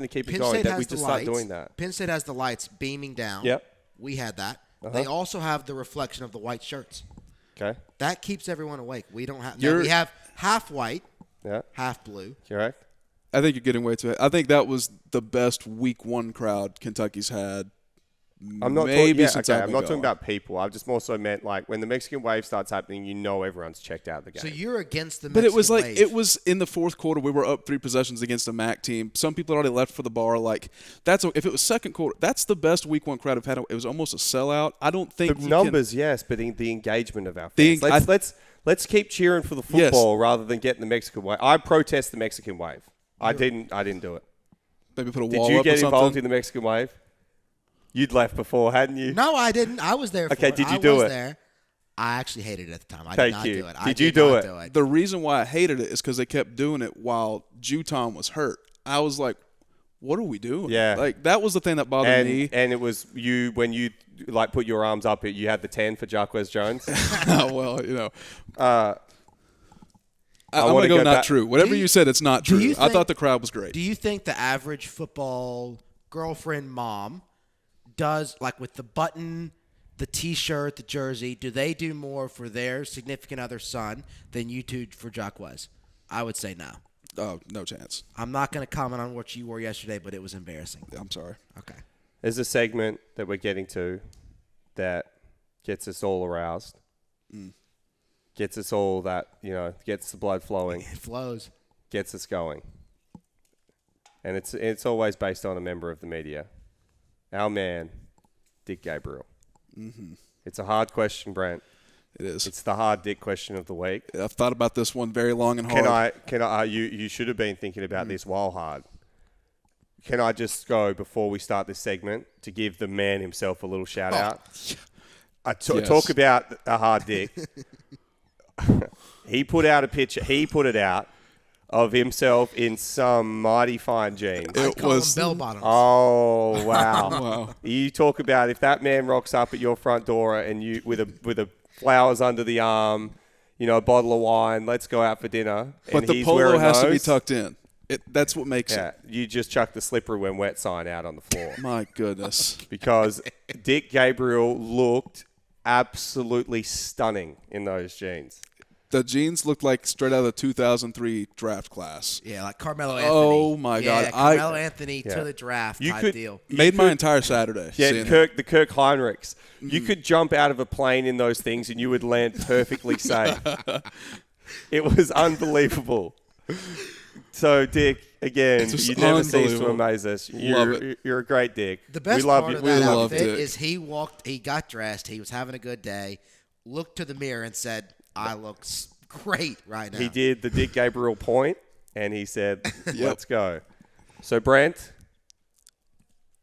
Speaker 1: to keep it
Speaker 3: Penn
Speaker 1: going
Speaker 3: State
Speaker 1: that
Speaker 3: has
Speaker 1: we
Speaker 3: the
Speaker 1: just start
Speaker 3: lights.
Speaker 1: doing that.
Speaker 3: Penn State has the lights beaming down.
Speaker 1: Yep.
Speaker 3: We had that.
Speaker 1: Uh-huh.
Speaker 3: They also have the reflection of the white shirts.
Speaker 1: Okay,
Speaker 3: That keeps everyone awake. We don't have.
Speaker 2: You're-
Speaker 3: We have half white,
Speaker 1: yeah,
Speaker 3: half blue.
Speaker 1: correct.
Speaker 2: I think you're getting way too. I think that was the best Week 1 crowd Kentucky's had.
Speaker 1: I'm not
Speaker 2: maybe
Speaker 1: talking.
Speaker 2: since
Speaker 1: Yeah,
Speaker 2: I've
Speaker 1: I'm
Speaker 2: been
Speaker 1: not talking
Speaker 2: going.
Speaker 1: about people. I've just more so meant like when the Mexican wave starts happening, you know everyone's checked out of the game.
Speaker 3: So you're against the
Speaker 2: But
Speaker 3: Mexican
Speaker 2: it was like
Speaker 3: wave.
Speaker 2: it was in the fourth quarter. We were up 3 possessions against a MAC team. Some people had already left for the bar. Like if it was second quarter, that's the best Week 1 crowd I've had. It was almost a sellout. I don't think
Speaker 1: the
Speaker 2: you
Speaker 1: numbers, yes, but the engagement of our
Speaker 2: The-
Speaker 1: fans. Let's keep cheering for the football rather than getting the Mexican wave. I protest the Mexican wave. I didn't do it.
Speaker 2: Maybe put a
Speaker 1: Did
Speaker 2: wall
Speaker 1: you
Speaker 2: up
Speaker 1: get
Speaker 2: or
Speaker 1: involved
Speaker 2: something.
Speaker 1: in the Mexican wave? You'd left before, hadn't you?
Speaker 3: No, I didn't. I was there.
Speaker 1: Okay,
Speaker 3: for
Speaker 1: did you
Speaker 3: I
Speaker 1: do
Speaker 3: was
Speaker 1: it?
Speaker 3: There. I actually hated it at the time. I
Speaker 1: Thank
Speaker 3: did not
Speaker 1: you.
Speaker 3: do it. I
Speaker 1: Did you do
Speaker 3: not
Speaker 1: it?
Speaker 3: do it?
Speaker 2: The reason why I hated it is because they kept doing it while Juton was hurt. I was like, what are we doing?
Speaker 1: Yeah.
Speaker 2: Like, that was the thing that bothered me.
Speaker 1: And it was you when you like put your arms up. You had the 10 for Jarquez Jones.
Speaker 2: Well, you know. I'm
Speaker 1: wanna
Speaker 2: going to go
Speaker 1: go
Speaker 2: not
Speaker 1: back-
Speaker 2: true. Whatever you said, it's not
Speaker 3: do
Speaker 2: true.
Speaker 3: you
Speaker 2: I
Speaker 3: think-
Speaker 2: thought the crowd was great.
Speaker 3: Do you think the average football girlfriend mom does, like with the button, the T-shirt, the jersey, do they do more for their significant other's son than you do for Jacquez? I would say no.
Speaker 2: Oh, no chance.
Speaker 3: I'm not going to comment on what you wore yesterday, but it was embarrassing.
Speaker 2: I'm sorry.
Speaker 3: Okay.
Speaker 1: There's a segment that we're getting to that gets us all aroused. Gets us all gets the blood flowing,
Speaker 3: It flows.
Speaker 1: gets us going. And it's always based on a member of the media. Our man, Dick Gabriel. Mm-hmm. It's a hard question, Brent.
Speaker 2: It is.
Speaker 1: It's the hard Dick question of the week.
Speaker 2: I've thought about this one very long and hard.
Speaker 1: Can I? You should have been thinking about this while hard. Can I just go before we start this segment to give the man himself a little shout out?
Speaker 2: Yes.
Speaker 1: Talk about a hard Dick. He put out a picture. He put it out of himself in some mighty fine jeans.
Speaker 3: I call them bell bottoms.
Speaker 1: Oh wow!
Speaker 2: Wow.
Speaker 1: You talk about if that man rocks up at your front door and you with a flowers under the arm, a bottle of wine. Let's go out for dinner.
Speaker 2: But
Speaker 1: and
Speaker 2: the
Speaker 1: he's
Speaker 2: polo
Speaker 1: wearing
Speaker 2: has to be
Speaker 1: those,
Speaker 2: tucked in. That's what makes
Speaker 1: Yeah,
Speaker 2: it.
Speaker 1: you just chuck the slippery when wet sign out on the floor
Speaker 2: My goodness.
Speaker 1: because Dick Gabriel looked absolutely stunning in those jeans.
Speaker 2: The jeans looked like straight out of the 2003 draft class.
Speaker 3: Yeah, like Carmelo Anthony.
Speaker 2: Oh, my God.
Speaker 3: Yeah, Carmelo Anthony
Speaker 1: Yeah.
Speaker 3: to the draft
Speaker 1: You
Speaker 3: type
Speaker 1: could-
Speaker 3: deal.
Speaker 2: Made my entire Saturday.
Speaker 1: Yeah,
Speaker 2: seeing that.
Speaker 1: the Kirk Heinrichs. You could jump out of a plane in those things and you would land perfectly safe. It was unbelievable. So, Dick, again,
Speaker 2: Just
Speaker 1: you never cease to
Speaker 2: unbelievable.
Speaker 1: amaze us.
Speaker 2: Love
Speaker 1: You're a great Dick.
Speaker 3: The best
Speaker 1: we love
Speaker 3: part
Speaker 1: you.
Speaker 3: of that
Speaker 2: We love
Speaker 3: outfit
Speaker 2: Dick.
Speaker 3: is he got dressed, he was having a good day, looked to the mirror and said, I look great right now.
Speaker 1: He did the Dick Gabriel point, and he said, let's go. So, Brent,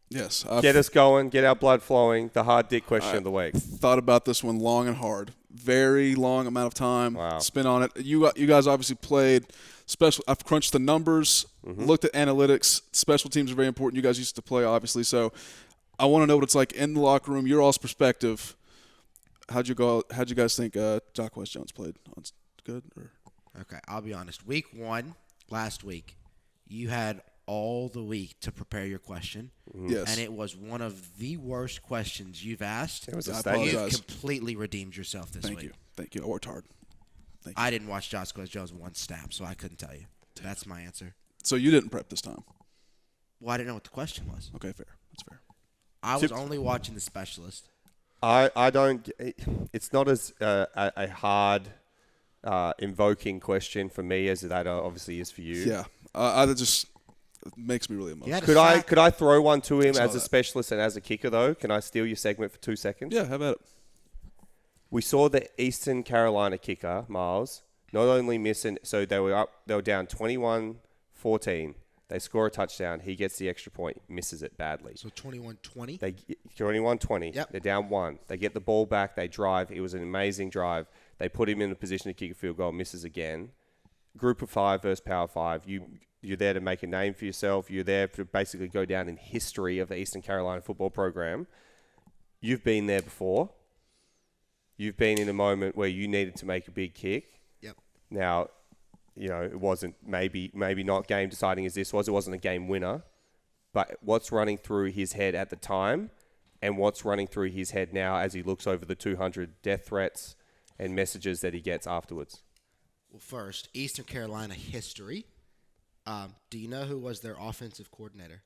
Speaker 2: Yes.
Speaker 1: get us going, get our blood flowing, the hard Dick question of the week.
Speaker 2: Thought about this one long and hard. Very long amount of time
Speaker 1: Wow.
Speaker 2: spent on it. You guys obviously played special. I've crunched the numbers, looked at analytics. Special teams are very important. You guys used to play, obviously. So I want to know what it's like in the locker room, your all's perspective. How'd you guys think Jacquez Jones played? Good or?
Speaker 3: Okay, I'll be honest. Week 1, last week, you had all the week to prepare your question.
Speaker 2: Yes.
Speaker 3: And it was one of the worst questions you've asked.
Speaker 1: It was a
Speaker 2: I
Speaker 1: statement.
Speaker 2: apologize.
Speaker 3: You've completely redeemed yourself this week.
Speaker 2: Thank you. I worked hard.
Speaker 3: I didn't watch Jacquez Jones one snap, so I couldn't tell you. That's my answer.
Speaker 2: So you didn't prep this time.
Speaker 3: Well, I didn't know what the question was.
Speaker 2: Okay, fair. That's fair.
Speaker 3: I was only watching the specialist.
Speaker 1: I don't. It's not as a hard invoking question for me as that obviously is for you.
Speaker 2: Yeah. That just makes me really emotional.
Speaker 1: Could I throw one to him as a specialist and as a kicker though? Can I steal your segment for 2 seconds?
Speaker 2: Yeah, how about it?
Speaker 1: We saw the Eastern Carolina kicker, Miles, not only missing, so they were down 21-14. They score a touchdown. He gets the extra point, misses it badly.
Speaker 3: So 21-20?
Speaker 1: 21-20.
Speaker 3: Yep.
Speaker 1: They're down 1. They get the ball back. They drive. It was an amazing drive. They put him in a position to kick a field goal, misses again. Group of 5 versus Power 5. You're there to make a name for yourself. You're there to basically go down in history of the Eastern Carolina football program. You've been there before. You've been in a moment where you needed to make a big kick.
Speaker 3: Yep.
Speaker 1: Now, it wasn't maybe not game deciding as this was. It wasn't a game winner. But what's running through his head at the time and what's running through his head now as he looks over the 200 death threats and messages that he gets afterwards?
Speaker 3: Well, first, Eastern Carolina history. Do you know who was their offensive coordinator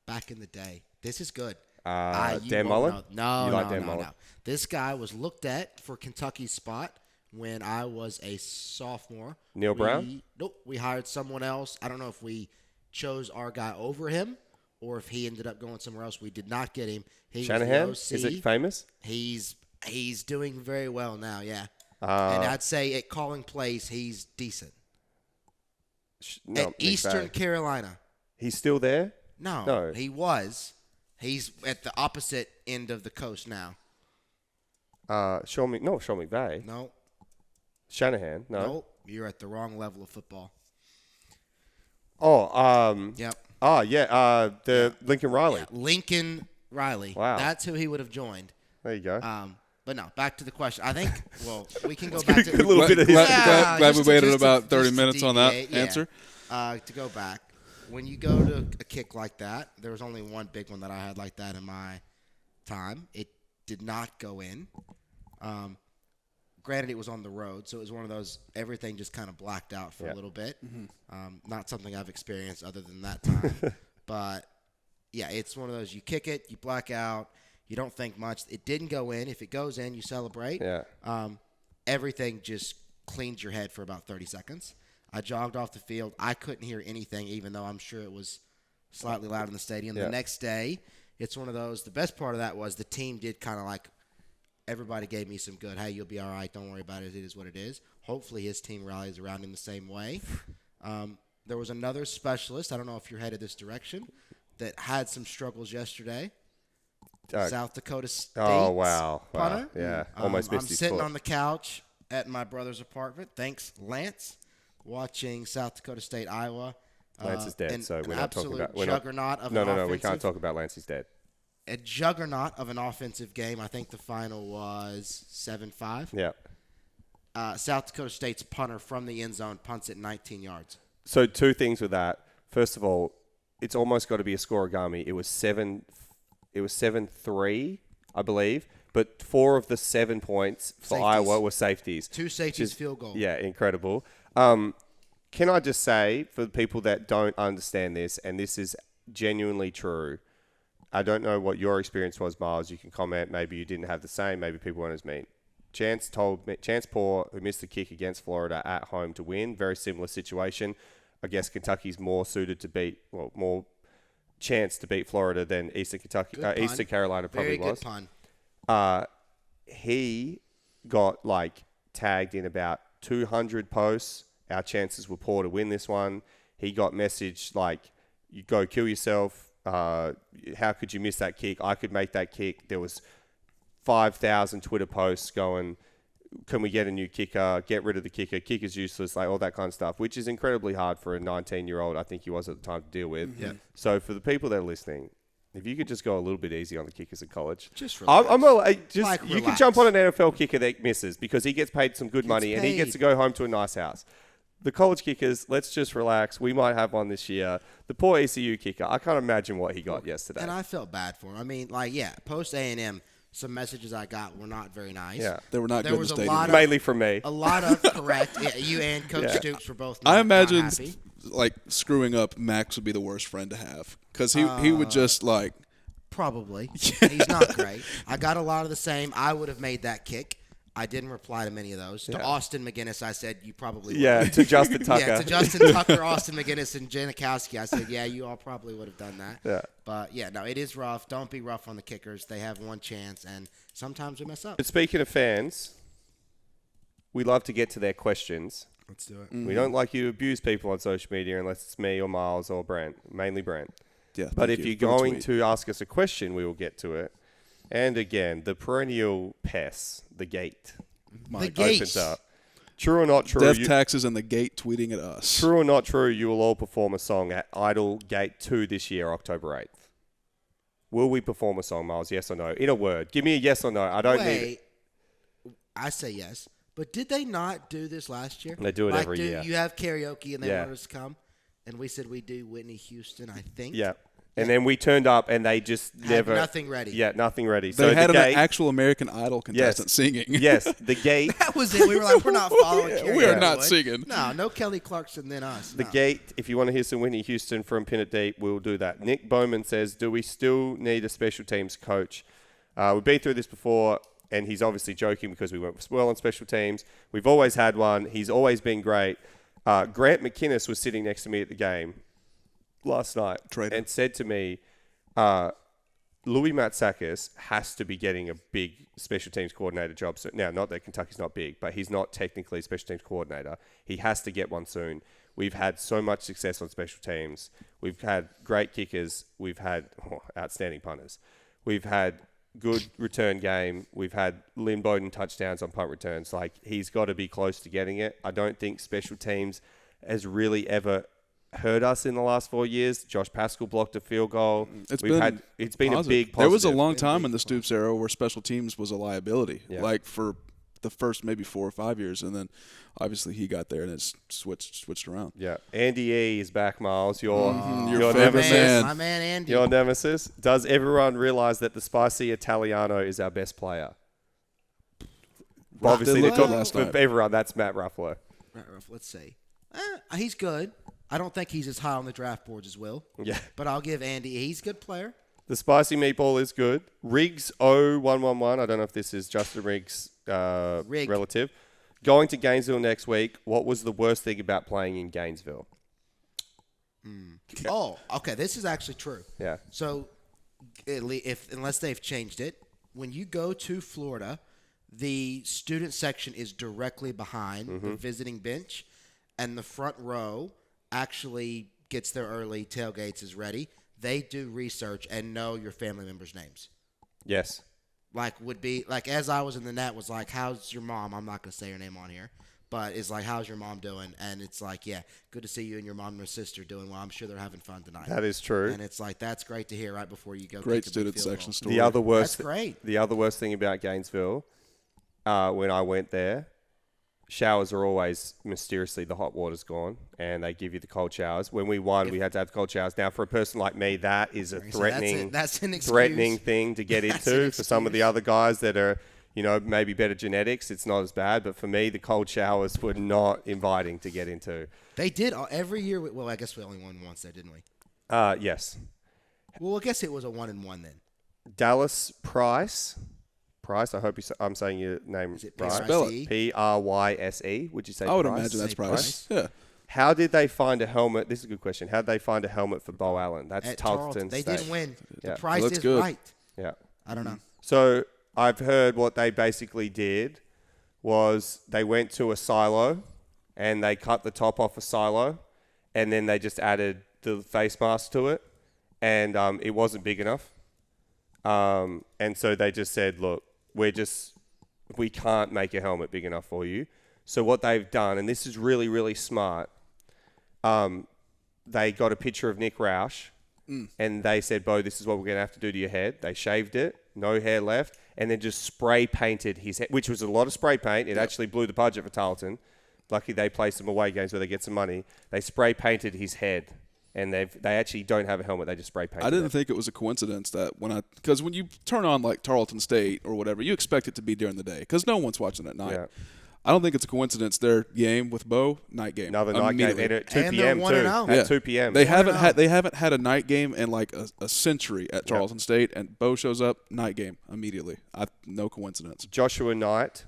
Speaker 3: back in the day? This is good.
Speaker 1: Dan Mullen?
Speaker 3: No. This guy was looked at for Kentucky's spot when I was a sophomore.
Speaker 1: Neil Brown?
Speaker 3: Nope. We hired someone else. I don't know if we chose our guy over him or if he ended up going somewhere else. We did not get him.
Speaker 1: Shanahan?
Speaker 3: Was the OC.
Speaker 1: Is it famous?
Speaker 3: He's doing very well now, yeah. And I'd say at calling plays, he's decent. At Eastern Carolina.
Speaker 1: He's still there?
Speaker 3: No, he was. He's at the opposite end of the coast now.
Speaker 1: Sean McVay.
Speaker 3: No.
Speaker 1: Shanahan. No.
Speaker 3: Nope. You're at the wrong level of football.
Speaker 1: Yep. Lincoln Riley.
Speaker 3: Yeah, Lincoln Riley.
Speaker 1: Wow.
Speaker 3: That's who he would have joined.
Speaker 1: There you go.
Speaker 3: But no, back to the question. I think, we can go back to
Speaker 1: good little bit of
Speaker 2: glad we waited about 30 minutes on that answer.
Speaker 3: To go back, when you go to a kick like that, there was only one big one that I had like that in my time. It did not go in. Granted, it was on the road, so it was one of those everything just kind of blacked out for a little bit. Mm-hmm. Not something I've experienced other than that time. But, yeah, it's one of those you kick it, you black out. You don't think much. It didn't go in. If it goes in, you celebrate.
Speaker 1: Yeah.
Speaker 3: Everything just cleans your head for about 30 seconds. I jogged off the field. I couldn't hear anything, even though I'm sure it was slightly loud in the stadium.
Speaker 1: Yeah.
Speaker 3: The next day, it's one of those. The best part of that was the team did kind of like everybody gave me some good, hey, you'll be all right. Don't worry about it. It is what it is. Hopefully his team rallies around him the same way. There was another specialist. I don't know if you're headed this direction that had some struggles yesterday. South Dakota State.
Speaker 1: Oh, wow.
Speaker 3: Punter.
Speaker 1: Yeah. Almost missed his foot.
Speaker 3: I'm sitting on the couch at my brother's apartment. Thanks, Lance. Watching South Dakota State, Iowa.
Speaker 1: Lance is dead, so we're not talking about.
Speaker 3: Juggernaut of
Speaker 1: No, we can't talk about Lance. He's dead.
Speaker 3: A juggernaut of an offensive game. I think the final was 7-5.
Speaker 1: Yeah.
Speaker 3: South Dakota State's punter from the end zone punts it 19 yards.
Speaker 1: So 2 things with that. First of all, it's almost got to be a scoregami. It was 7-3, I believe. But 4 of the 7 points for Iowa were safeties.
Speaker 3: 2 safeties, field goal.
Speaker 1: Yeah, incredible. Can I just say, for the people that don't understand this, and this is genuinely true, I don't know what your experience was, Miles. You can comment. Maybe you didn't have the same. Maybe people weren't as mean. Chance Poor, who missed the kick against Florida at home to win. Very similar situation. I guess Kentucky's more suited to more chance to beat Florida than Eastern Carolina probably was.
Speaker 3: Very good pun.
Speaker 1: He got tagged in about 200 posts. Our chances were poor to win this one. He got messaged you go kill yourself. How could you miss that kick? I could make that kick. There was 5,000 Twitter posts going, can we get a new kicker? Get rid of the kicker. Kicker's useless, all that kind of stuff, which is incredibly hard for a 19-year-old, I think he was at the time, to deal with.
Speaker 3: Yeah.
Speaker 1: So for the people that are listening, If you could just go a little bit easy on the kickers at college.
Speaker 3: Just relax.
Speaker 1: You can jump on an NFL kicker that misses because he gets paid some good money and he gets to go home to a nice house. The college kickers, let's just relax. We might have one this year. The poor ECU kicker, I can't imagine what he got yesterday.
Speaker 3: And I felt bad for him. I mean, post A&M, some messages I got were not very nice.
Speaker 1: Yeah.
Speaker 2: They were not good in the stadium.
Speaker 1: Mainly from me.
Speaker 3: A lot of correct. Yeah, you and Coach Stoops were both not,
Speaker 2: I imagine
Speaker 3: not happy.
Speaker 2: screwing up Max would be the worst friend to have because he would just
Speaker 3: Probably. He's not great. I got a lot of the same. I would have made that kick. I didn't reply to many of those. To Austin McGinnis, I said, you probably would.
Speaker 1: Yeah, to Justin Tucker.
Speaker 3: Yeah, to Justin Tucker, Austin McGinnis, and Janikowski, I said, yeah, you all probably would have done that.
Speaker 1: Yeah.
Speaker 3: But, no, it is rough. Don't be rough on the kickers. They have one chance, and sometimes we mess up.
Speaker 1: But speaking of fans, we love to get to their questions.
Speaker 3: Let's do it.
Speaker 1: Mm-hmm. We don't like you to abuse people on social media unless it's me or Miles or Brent, mainly Brent.
Speaker 2: Yeah.
Speaker 1: But if you're going to ask us a question, we will get to it. And again, the perennial pests, the gate.
Speaker 3: The gate.
Speaker 1: Opens up. True or not true?
Speaker 2: Death taxes and the gate tweeting at us.
Speaker 1: True or not true, you will all perform a song at Idol Gate 2 this year, October 8th. Will we perform a song, Miles? Yes or no? In a word. Give me a yes or no. I don't need it.
Speaker 3: I say yes. But did they not do this last year?
Speaker 1: They do it every year.
Speaker 3: You have karaoke and they want us to come. And we said we'd do Whitney Houston, I think.
Speaker 1: Yeah. And then we turned up and they just
Speaker 3: had nothing ready.
Speaker 1: Yeah, nothing ready.
Speaker 2: They
Speaker 1: so
Speaker 2: had
Speaker 1: the
Speaker 2: an
Speaker 1: gate,
Speaker 2: actual American Idol contestant singing.
Speaker 1: Yes, the gate.
Speaker 3: That was it. We were like, we're not following karaoke.
Speaker 2: We are not singing.
Speaker 3: No Kelly Clarkson than us.
Speaker 1: The gate, if you want to hear some Whitney Houston from Pin It Deep, we'll do that. Nick Bowman says, do we still need a special teams coach? We've been through this before, and he's obviously joking because we went well on special teams. We've always had one. He's always been great. Grant McInnes was sitting next to me at the game last night and said to me, Louis Matsakis has to be getting a big special teams coordinator job soon. Now, not that Kentucky's not big, but he's not technically a special teams coordinator. He has to get one soon. We've had so much success on special teams. We've had great kickers. We've had outstanding punters. We've had good return game. We've had Lynn Bowden touchdowns on punt returns. Like, he's got to be close to getting it. I don't think special teams has really ever hurt us in the last 4 years. Josh Pascal blocked a field goal. It's been a big positive.
Speaker 2: There was a long time in the Stoops era where special teams was a liability, like for the first maybe 4 or 5 years, and then obviously he got there and it's switched around.
Speaker 1: Yeah, Andy E is back, Miles. Your
Speaker 2: nemesis.
Speaker 3: My man Andy.
Speaker 1: Your nemesis. Does everyone realize that the Spicy Italiano is our best player? Obviously, they talk
Speaker 2: last time.
Speaker 1: everyone. That's Matt Ruffalo.
Speaker 3: Let's see. He's good. I don't think he's as high on the draft boards as Will.
Speaker 1: Yeah.
Speaker 3: But I'll give Andy. He's a good player.
Speaker 1: The Spicy Meatball is good. Riggs 0111. I don't know if this is Justin Riggs' relative. Going to Gainesville next week. What was the worst thing about playing in Gainesville?
Speaker 3: Oh, okay. This is actually true.
Speaker 1: Yeah.
Speaker 3: So, unless they've changed it, when you go to Florida, the student section is directly behind the visiting bench, and the front row actually gets there early, tailgates is ready. They do research and know your family members' names.
Speaker 1: Yes.
Speaker 3: As I was in the net, was like, how's your mom? I'm not going to say her name on here, but it's like, how's your mom doing? And it's like, yeah, good to see you and your mom and your sister doing well. I'm sure they're having fun tonight.
Speaker 1: That is true.
Speaker 3: And it's like, that's great to hear right before you go.
Speaker 2: Great student section story.
Speaker 1: The other worst,
Speaker 3: that's great.
Speaker 1: The other worst thing about Gainesville, when I went there, showers are always mysteriously the hot water's gone and they give you the cold showers. When we won, we had to have cold showers. Now, for a person like me, that is a threatening thing to get into. For some of the other guys that are, maybe better genetics, it's not as bad. But for me, the cold showers were not inviting to get into.
Speaker 3: They did every year. Well, I guess we only won once there, didn't we?
Speaker 1: Yes.
Speaker 3: Well, I guess it was a 1-1 then.
Speaker 1: Dallas Price, I hope I'm saying your name right.
Speaker 2: Spell it.
Speaker 1: Pryse. Would you say?
Speaker 2: I would
Speaker 1: Price?
Speaker 2: imagine that's Price. Yeah.
Speaker 1: How did they find a helmet? This is a good question. How did they find a helmet for Bo Allen? That's
Speaker 3: At
Speaker 1: Tarleton
Speaker 3: They
Speaker 1: State.
Speaker 3: didn't win.
Speaker 1: Yeah.
Speaker 3: The price is
Speaker 2: good.
Speaker 3: right.
Speaker 1: Yeah.
Speaker 3: I don't know.
Speaker 1: So I've heard what they basically did was they went to a silo and they cut the top off a silo and then they just added the face mask to it and it wasn't big enough. And so they just said, look, we can't make a helmet big enough for you. So what they've done, and this is really, really smart, they got a picture of Nick Roush and they said, Bo, this is what we're going to have to do to your head. They shaved it, no hair left, and then just spray painted his head, which was a lot of spray paint. It actually blew the budget for Tarleton. Lucky they play some away games where they get some money. They spray painted his head, and they actually don't have a helmet. They just spray painted
Speaker 2: I didn't
Speaker 1: it.
Speaker 2: think it was a coincidence that because when you turn on like Tarleton State or whatever, you expect it to be during the day because no one's watching at night.
Speaker 1: Yeah.
Speaker 2: I don't think it's a coincidence. Their game with Bo, night game.
Speaker 1: Another night game and at 2
Speaker 3: And
Speaker 1: p.m.
Speaker 3: they're
Speaker 1: too.
Speaker 3: 1-0.
Speaker 1: At 2 p.m.
Speaker 2: They haven't had a night game in like a century at Tarleton State, and Bo shows up, night game immediately. No coincidence.
Speaker 1: Joshua Knight,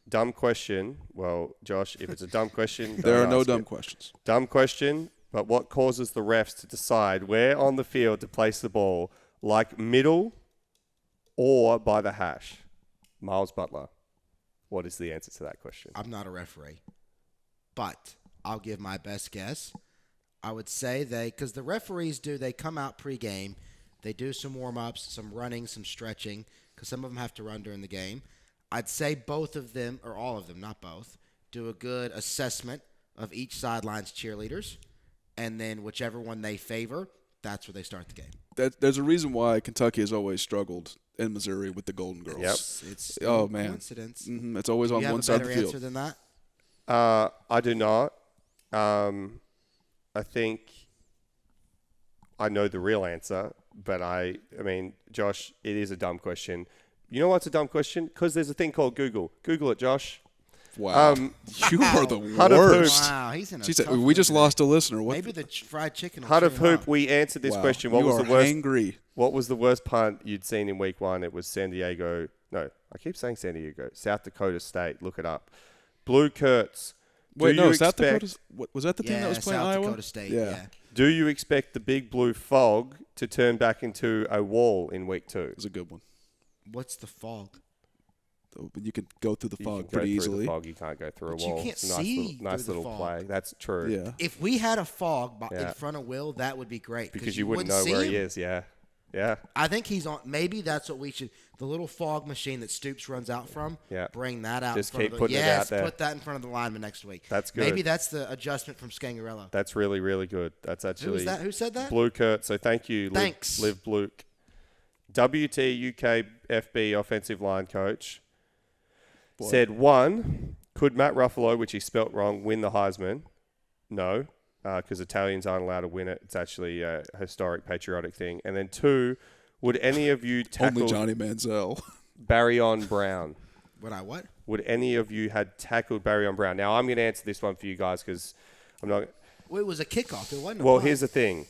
Speaker 1: dumb question. Well, Josh, if it's a dumb question,
Speaker 2: There are
Speaker 1: don't
Speaker 2: no
Speaker 1: ask
Speaker 2: dumb
Speaker 1: it.
Speaker 2: questions.
Speaker 1: Dumb question, but what causes the refs to decide where on the field to place the ball, like middle or by the hash? Miles Butler. What is the answer to that question?
Speaker 3: I'm not a referee, but I'll give my best guess. I would say because the referees they come out pregame, they do some warm-ups, some running, some stretching, because some of them have to run during the game. I'd say both of them, or all of them, not both, do a good assessment of each sideline's cheerleaders, and then whichever one they favor, that's where they start the game.
Speaker 2: There's a reason why Kentucky has always struggled in Missouri with the Golden Girls.
Speaker 1: Yep.
Speaker 3: It's
Speaker 2: Oh,
Speaker 3: no
Speaker 2: man.
Speaker 3: coincidence.
Speaker 2: It's always on
Speaker 3: You have
Speaker 2: one
Speaker 3: a
Speaker 2: side of
Speaker 3: better
Speaker 2: the
Speaker 3: answer
Speaker 2: field.
Speaker 3: than that?
Speaker 1: I do not. I think I know the real answer, but I mean, Josh, it is a dumb question. You know what's a dumb question? Because there's a thing called Google. Google it, Josh.
Speaker 2: Wow. You are the
Speaker 1: Hut of
Speaker 2: worst.
Speaker 3: Wow, he's in a
Speaker 2: She said,
Speaker 3: tough
Speaker 2: we just
Speaker 3: mood
Speaker 2: lost a listener.
Speaker 3: today.
Speaker 2: What?
Speaker 3: Maybe the fried chicken will
Speaker 1: Hut
Speaker 3: cheer
Speaker 1: of
Speaker 3: him
Speaker 1: Hoop,
Speaker 3: up.
Speaker 1: we answered this
Speaker 2: Wow.
Speaker 1: question. What
Speaker 2: You
Speaker 1: was
Speaker 2: are
Speaker 1: the worst?
Speaker 2: angry.
Speaker 1: What was the worst punt you'd seen in week one? It was San Diego. No, I keep saying San Diego. South Dakota State. Look it up. Blue Kurtz.
Speaker 2: Wait,
Speaker 1: Do
Speaker 2: no,
Speaker 1: you
Speaker 2: South
Speaker 1: expect-
Speaker 2: Dakota. Was that the team that was playing
Speaker 3: South
Speaker 2: Iowa?
Speaker 3: Dakota State,
Speaker 2: Yeah.
Speaker 3: yeah.
Speaker 1: Do you expect the big blue fog to turn back into a wall in week two?
Speaker 2: It was a good one.
Speaker 3: What's the fog?
Speaker 2: You could go through the
Speaker 1: You
Speaker 2: fog
Speaker 1: can go
Speaker 2: pretty
Speaker 1: through
Speaker 2: easily.
Speaker 1: the fog. You can't go through
Speaker 3: But
Speaker 1: a
Speaker 3: you
Speaker 1: wall.
Speaker 3: can't
Speaker 1: It's a nice
Speaker 3: see
Speaker 1: little, nice
Speaker 3: through the
Speaker 1: little
Speaker 3: fog.
Speaker 1: play. That's true.
Speaker 2: Yeah.
Speaker 3: If we had a fog
Speaker 1: Yeah.
Speaker 3: in front of Will, that would be great.
Speaker 1: Because you wouldn't know
Speaker 3: see
Speaker 1: where
Speaker 3: him.
Speaker 1: he is. Yeah. Yeah.
Speaker 3: I think he's on. Maybe that's what we should. The little fog machine that Stoops runs out from.
Speaker 1: Yeah.
Speaker 3: Bring that out.
Speaker 1: Just
Speaker 3: in front
Speaker 1: keep
Speaker 3: of
Speaker 1: putting it
Speaker 3: yes,
Speaker 1: out there.
Speaker 3: put that in front of the lineman next week.
Speaker 1: That's good.
Speaker 3: Maybe that's the adjustment from Scangarello.
Speaker 1: That's really, really good. That's
Speaker 3: Who
Speaker 1: actually
Speaker 3: was that? Who said that?
Speaker 1: Blue Kurt. So thank you,
Speaker 3: Thanks.
Speaker 1: Liv Bluke. WT UKFB offensive line coach said, one, could Matt Ruffalo, which he spelt wrong, win the Heisman? No, because Italians aren't allowed to win it. It's actually a historic, patriotic thing. And then two, would any of you tackle
Speaker 2: Only Johnny Manziel.
Speaker 1: Barryon Brown?
Speaker 3: Would I what?
Speaker 1: Would any of you had tackled Barryon Brown? Now, I'm going to answer this one for you guys because I'm not...
Speaker 3: Well, it was a kickoff. It wasn't.
Speaker 1: Well,
Speaker 3: a punt.
Speaker 1: here's the thing.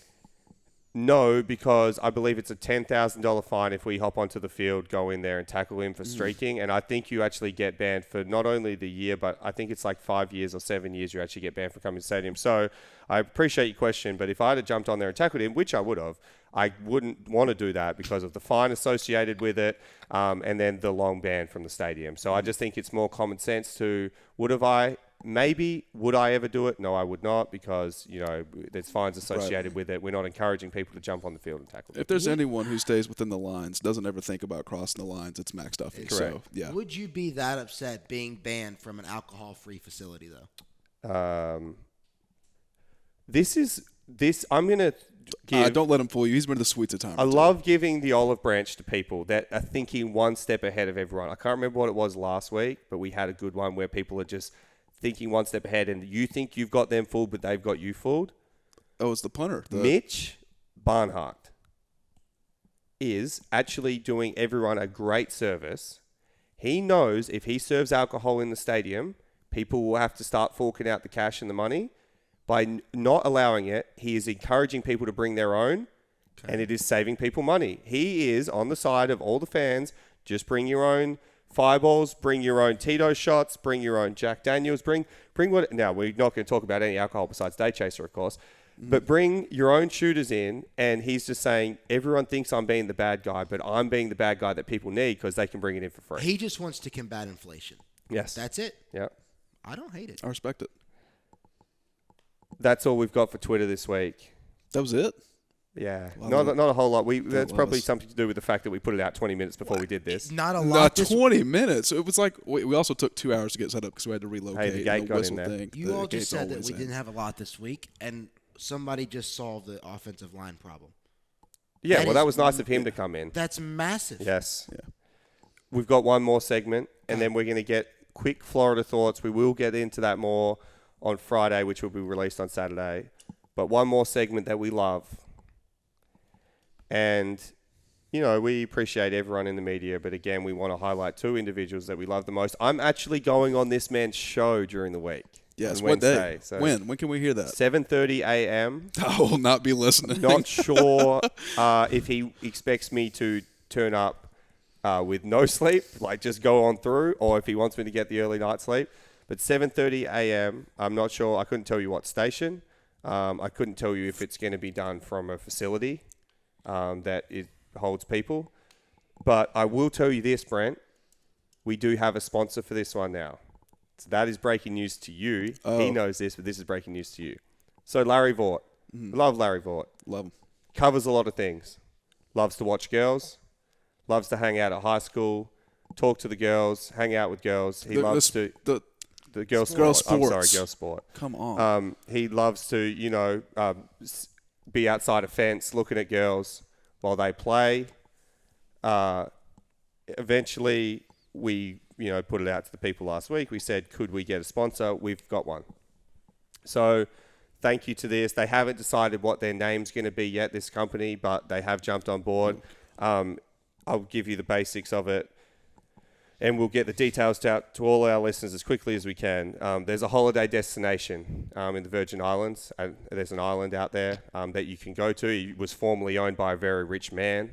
Speaker 1: No, because I believe it's a $10,000 fine if we hop onto the field, go in there and tackle him for streaking. And I think you actually get banned for not only the year, but I think it's like 5 years or 7 years you actually get banned from coming to the stadium. So I appreciate your question, but if I had jumped on there and tackled him, which I would have, I wouldn't want to do that because of the fine associated with it and then the long ban from the stadium. So I just think it's more common sense to, would have I... Maybe, would I ever do it? No, I would not because, you know, there's fines associated with it. We're not encouraging people to jump on the field and tackle them.
Speaker 2: If there's anyone who stays within the lines, doesn't ever think about crossing the lines, it's Max Duffy.
Speaker 1: Correct.
Speaker 2: So, yeah.
Speaker 3: Would you be that upset being banned from an alcohol-free facility, though?
Speaker 1: I'm going to give...
Speaker 2: Don't let him fool you. He's been to the suites a time.
Speaker 1: I
Speaker 2: or two.
Speaker 1: love giving the olive branch to people that are thinking one step ahead of everyone. I can't remember what it was last week, but we had a good one where people are just thinking one step ahead and you think you've got them fooled, but they've got you fooled.
Speaker 2: Oh, it's the punter.
Speaker 1: Mitch Barnhart is actually doing everyone a great service. He knows if he serves alcohol in the stadium, people will have to start forking out the cash and the money. By not allowing it, he is encouraging people to bring their own, and it is saving people money. He is on the side of all the fans. Just bring your own fireballs, bring your own Tito shots, bring your own Jack Daniels, bring what. Now we're not going to talk about any alcohol besides Day Chaser, of course, but bring your own shooters in. And he's just saying everyone thinks I'm being the bad guy, but I'm being the bad guy that people need because they can bring it in for free.
Speaker 3: He just wants to combat inflation.
Speaker 1: Yes,
Speaker 3: That's it.
Speaker 1: yeah.
Speaker 3: I don't hate it.
Speaker 2: I respect it.
Speaker 1: That's all we've got for Twitter this week.
Speaker 2: That was it?
Speaker 1: Yeah,
Speaker 2: Well,
Speaker 1: not a whole lot. That's probably
Speaker 2: was.
Speaker 1: something to do with the fact that we put it out 20 minutes before we did this.
Speaker 3: Not a lot.
Speaker 2: Not
Speaker 3: this
Speaker 2: 20 minutes. It was like we also took 2 hours to get set up because we had to relocate.
Speaker 1: Hey, the gate
Speaker 2: and
Speaker 1: got in
Speaker 2: whistle
Speaker 1: there.
Speaker 2: thing.
Speaker 3: You
Speaker 2: The
Speaker 3: all just
Speaker 2: gate's
Speaker 3: said that
Speaker 2: always
Speaker 3: we
Speaker 2: in.
Speaker 3: didn't have a lot this week, and somebody just solved the offensive line problem.
Speaker 1: Yeah,
Speaker 3: That
Speaker 1: well, that
Speaker 3: is-
Speaker 1: was nice of him to come in.
Speaker 3: That's massive.
Speaker 1: Yes.
Speaker 2: Yeah.
Speaker 1: We've got one more segment, and then we're going to get quick Florida thoughts. We will get into that more on Friday, which will be released on Saturday. But one more segment that we love. And, you know, we appreciate everyone in the media, but again, we want to highlight two individuals that we love the most. I'm actually going on this man's show during the week.
Speaker 2: Yes,
Speaker 1: on
Speaker 2: what day?
Speaker 1: Wednesday. So
Speaker 2: When can we hear that?
Speaker 1: 7:30 a.m.
Speaker 2: I will not be listening.
Speaker 1: Not sure if he expects me to turn up with no sleep, like just go on through, or if he wants me to get the early night sleep. But 7:30 a.m., I'm not sure. I couldn't tell you what station. I couldn't tell you if it's going to be done from a facility that it holds people. But I will tell you this, Brent. We do have a sponsor for this one now. So that is breaking news to you.
Speaker 2: Oh.
Speaker 1: He knows this, but this is breaking news to you. So Larry Vaught. Love Larry Vaught.
Speaker 2: Love him.
Speaker 1: Covers a lot of things. Loves to watch girls. Loves to hang out at high school. Talk to the girls. Hang out with girls. He loves to... The girl sport.
Speaker 2: Girl
Speaker 1: I'm sorry,
Speaker 2: sports.
Speaker 1: girl sport.
Speaker 2: Come on.
Speaker 1: He loves to, you know, be outside a fence looking at girls while they play. Eventually, we, you know, put it out to the people last week. We said, could we get a sponsor? We've got one. So thank you to this. They haven't decided what their name's going to be yet, this company, but they have jumped on board. I'll give you the basics of it. And we'll get the details out to all our listeners as quickly as we can. There's a holiday destination in the Virgin Islands. There's an island out there that you can go to. It was formerly owned by a very rich man.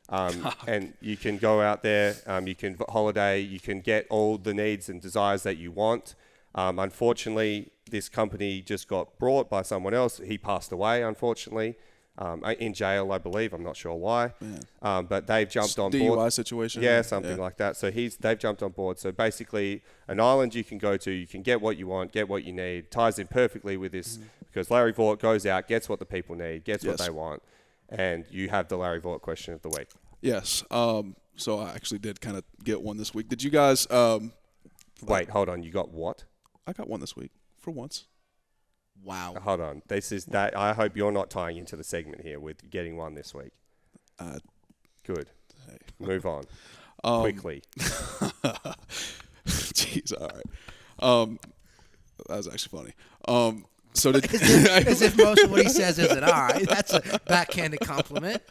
Speaker 1: And you can go out there. You can holiday. You can get all the needs and desires that you want. Unfortunately, this company just got bought by someone else. He passed away, unfortunately. In jail, I believe. I'm not sure why. But they've jumped on board.
Speaker 2: DUI situation.
Speaker 1: Yeah, something like that. So they've jumped on board. So basically, an island you can go to, you can get what you want, get what you need. Ties in perfectly with this because Larry Vaught goes out, gets what the people need, gets what they want, and you have the Larry Vaught question of the week.
Speaker 2: Yes. So I actually did kind of get one this week. Did you guys?
Speaker 1: Wait, hold on. You got what?
Speaker 2: I got one this week for once.
Speaker 3: Wow.
Speaker 1: Hold on. This is that. I hope you're not tying into the segment here with getting one this week. Good.
Speaker 2: Hey.
Speaker 1: Move on quickly.
Speaker 2: Jeez. All right. That was actually funny. So did
Speaker 3: As if most of what he says isn't all right. That's a backhanded compliment.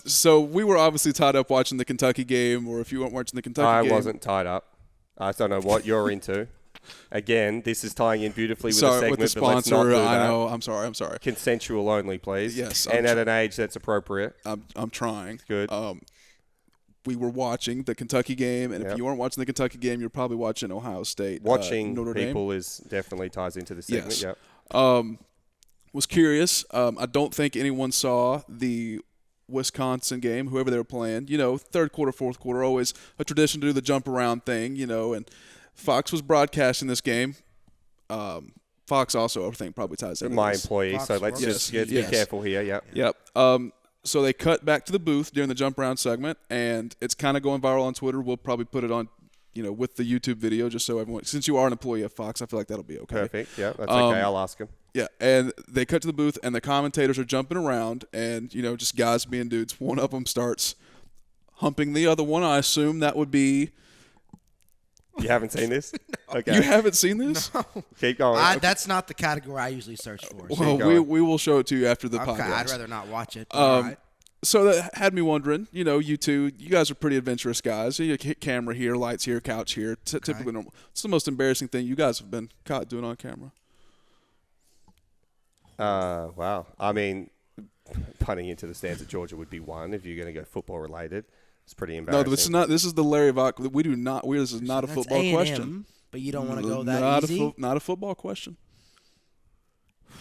Speaker 2: So we were obviously tied up watching the Kentucky game, or if you weren't watching the Kentucky game.
Speaker 1: I wasn't tied up. I don't know what you're into. Again, this is tying in beautifully with the
Speaker 2: Sorry,
Speaker 1: segment,
Speaker 2: with the
Speaker 1: but let's not
Speaker 2: sponsor.
Speaker 1: do
Speaker 2: I
Speaker 1: that.
Speaker 2: know. I'm sorry.
Speaker 1: Consensual only, please.
Speaker 2: Yes,
Speaker 1: and at an age that's appropriate.
Speaker 2: I'm trying.
Speaker 1: Good.
Speaker 2: We were watching the Kentucky game, and
Speaker 1: Yep.
Speaker 2: if you weren't watching the Kentucky game, you're probably watching Ohio State.
Speaker 1: Watching
Speaker 2: Notre Dame.
Speaker 1: people is definitely ties into the segment.
Speaker 2: Yes.
Speaker 1: Yep.
Speaker 2: Was curious. I don't think anyone saw the Wisconsin game, whoever they were playing. You know, third quarter, fourth quarter, always a tradition to do the jump around thing, you know, and Fox was broadcasting this game. Fox also, I think, probably ties into
Speaker 1: My
Speaker 2: this.
Speaker 1: employee,
Speaker 3: Fox
Speaker 1: so let's
Speaker 3: Sports.
Speaker 1: just be careful here. Yep.
Speaker 2: Yep. So they cut back to the booth during the jump around segment, and it's kind of going viral on Twitter. We'll probably put it on, you know, with the YouTube video, just so everyone, since you are an employee of Fox, I feel like that'll be okay.
Speaker 1: Perfect. Yeah, that's okay. I'll ask him.
Speaker 2: Yeah, and they cut to the booth, and the commentators are jumping around, and, you know, just guys being dudes. One of them starts humping the other one. I assume that would be.
Speaker 1: You haven't seen this? Okay.
Speaker 2: You haven't seen this?
Speaker 1: Keep going.
Speaker 3: That's not the category I usually search for. So.
Speaker 2: Well,
Speaker 1: going.
Speaker 2: we will show it to you after the
Speaker 3: Okay,
Speaker 2: podcast.
Speaker 3: I'd rather not watch it. All right.
Speaker 2: So that had me wondering, you know, you two, you guys are pretty adventurous guys. You hit camera here, lights here, couch here, typically normal. What's the most embarrassing thing you guys have been caught doing on camera?
Speaker 1: Wow. I mean, punting into the stands at Georgia would be one if you're going to go football related. It's pretty embarrassing.
Speaker 2: No, this is not. This is the Larry Vaught. This is not a
Speaker 3: That's
Speaker 2: football
Speaker 3: A&M,
Speaker 2: question.
Speaker 3: But you don't want to go that
Speaker 2: not
Speaker 3: easy?
Speaker 2: not a football question.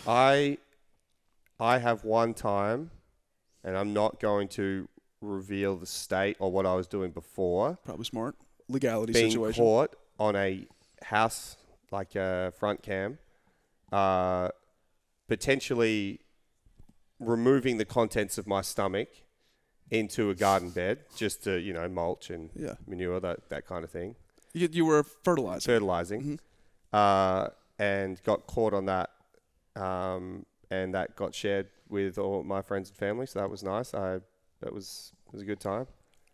Speaker 1: I have one time, and I'm not going to reveal the state or what I was doing before,
Speaker 2: Probably smart. Legality
Speaker 1: being
Speaker 2: situation.
Speaker 1: caught on a house, like a front cam, potentially removing the contents of my stomach into a garden bed just to, you know, mulch and manure, that kind of thing.
Speaker 2: You were fertilizing.
Speaker 1: Fertilizing. And got caught on that and that got shared with all my friends and family, so that was nice. That was a good time.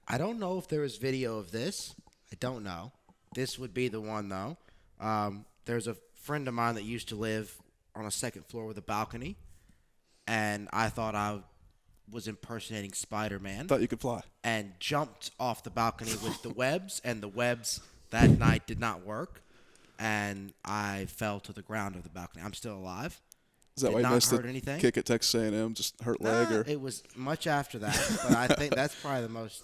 Speaker 3: I don't know if there is video of this. I don't know. This would be the one, though. There's a friend of mine that used to live on a second floor with a balcony, and I thought I was impersonating Spider-Man.
Speaker 2: Thought you could fly.
Speaker 3: And jumped off the balcony with the webs, and the webs that night did not work, and I fell to the ground of the balcony. I'm still alive.
Speaker 2: Is that
Speaker 3: Did
Speaker 2: why you
Speaker 3: not
Speaker 2: missed
Speaker 3: hurt
Speaker 2: the
Speaker 3: anything.
Speaker 2: kick at Texas A&M? Just hurt leg? Or
Speaker 3: It was much after that, but I think that's probably the most.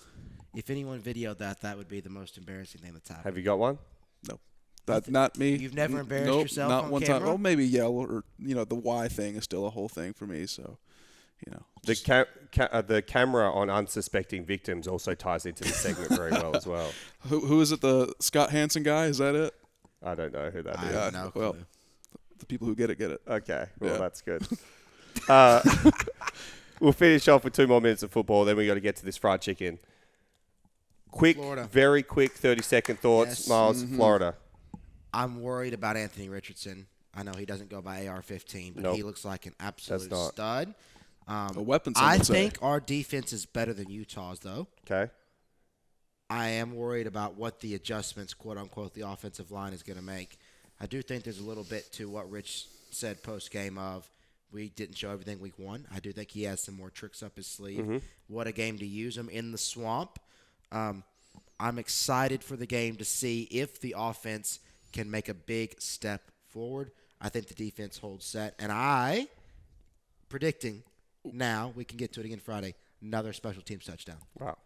Speaker 3: If anyone videoed that, that would be the most embarrassing thing that's happened.
Speaker 1: Have you got one?
Speaker 2: No. That's not me.
Speaker 3: You've never embarrassed
Speaker 2: Nope,
Speaker 3: yourself
Speaker 2: not
Speaker 3: on
Speaker 2: one
Speaker 3: camera?
Speaker 2: time. Oh, maybe yell or the why thing is still a whole thing for me. So,
Speaker 1: The camera on unsuspecting victims also ties into the segment very well as well.
Speaker 2: Who is it? The Scott Hansen guy? Is that it?
Speaker 1: I don't know who that
Speaker 3: I
Speaker 1: is.
Speaker 3: have no clue.
Speaker 2: Well, the people who get it get it.
Speaker 1: Okay, well,
Speaker 2: Yeah.
Speaker 1: that's good. We'll finish off with 2 more minutes of football, then we got to get to this fried chicken. Quick,
Speaker 3: Florida.
Speaker 1: very quick 30-second thoughts,
Speaker 3: Yes.
Speaker 1: Miles, Florida.
Speaker 3: I'm worried about Anthony Richardson. I know he doesn't go by AR-15, but
Speaker 1: Nope.
Speaker 3: he looks like an absolute
Speaker 1: not.
Speaker 3: stud.
Speaker 2: A weapon, some
Speaker 3: I
Speaker 2: would say.
Speaker 3: think our defense is better than Utah's, though.
Speaker 1: Okay.
Speaker 3: I am worried about what the adjustments, quote-unquote, the offensive line is going to make. I do think there's a little bit to what Rich said post-game of we didn't show everything week 1. I do think he has some more tricks up his sleeve. What a game to use him in the swamp. I'm excited for the game to see if the offense can make a big step forward. I think the defense holds set. And I, predicting now, we can get to it again Friday, another special teams touchdown.
Speaker 1: Wow.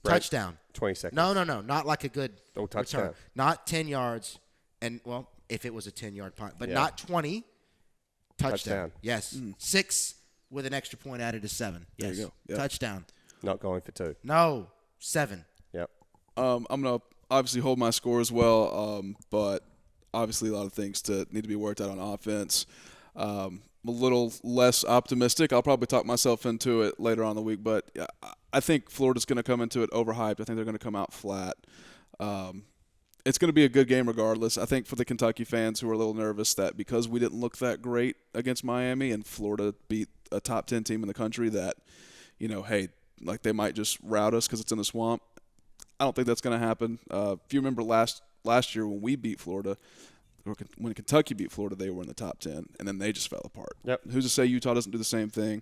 Speaker 1: Brent,
Speaker 3: Touchdown.
Speaker 1: 20 seconds.
Speaker 3: No. Not like a good
Speaker 1: Oh, touchdown.
Speaker 3: return. Not 10 yards. And, well, if it was a 10-yard punt. But
Speaker 1: Yeah.
Speaker 3: not 20. Touchdown.
Speaker 1: Touchdown.
Speaker 3: Yes. 6 with an extra point added is 7. Yes.
Speaker 2: There you go. Yep.
Speaker 3: Touchdown.
Speaker 1: Not going for 2.
Speaker 3: No. 7.
Speaker 1: Yep.
Speaker 2: I'm going to obviously hold my score as well, but obviously a lot of things need to be worked out on offense. I'm a little less optimistic. I'll probably talk myself into it later on in the week, but I think Florida's going to come into it overhyped. I think they're going to come out flat. It's going to be a good game regardless. I think for the Kentucky fans who are a little nervous that because we didn't look that great against Miami and Florida beat a top 10 team in the country that, hey, like they might just rout us because it's in the swamp. I don't think that's going to happen. If you remember last year when we beat Florida, or when Kentucky beat Florida, they were in the top 10, and then they just fell apart.
Speaker 1: Yep.
Speaker 2: Who's to say Utah doesn't do the same thing?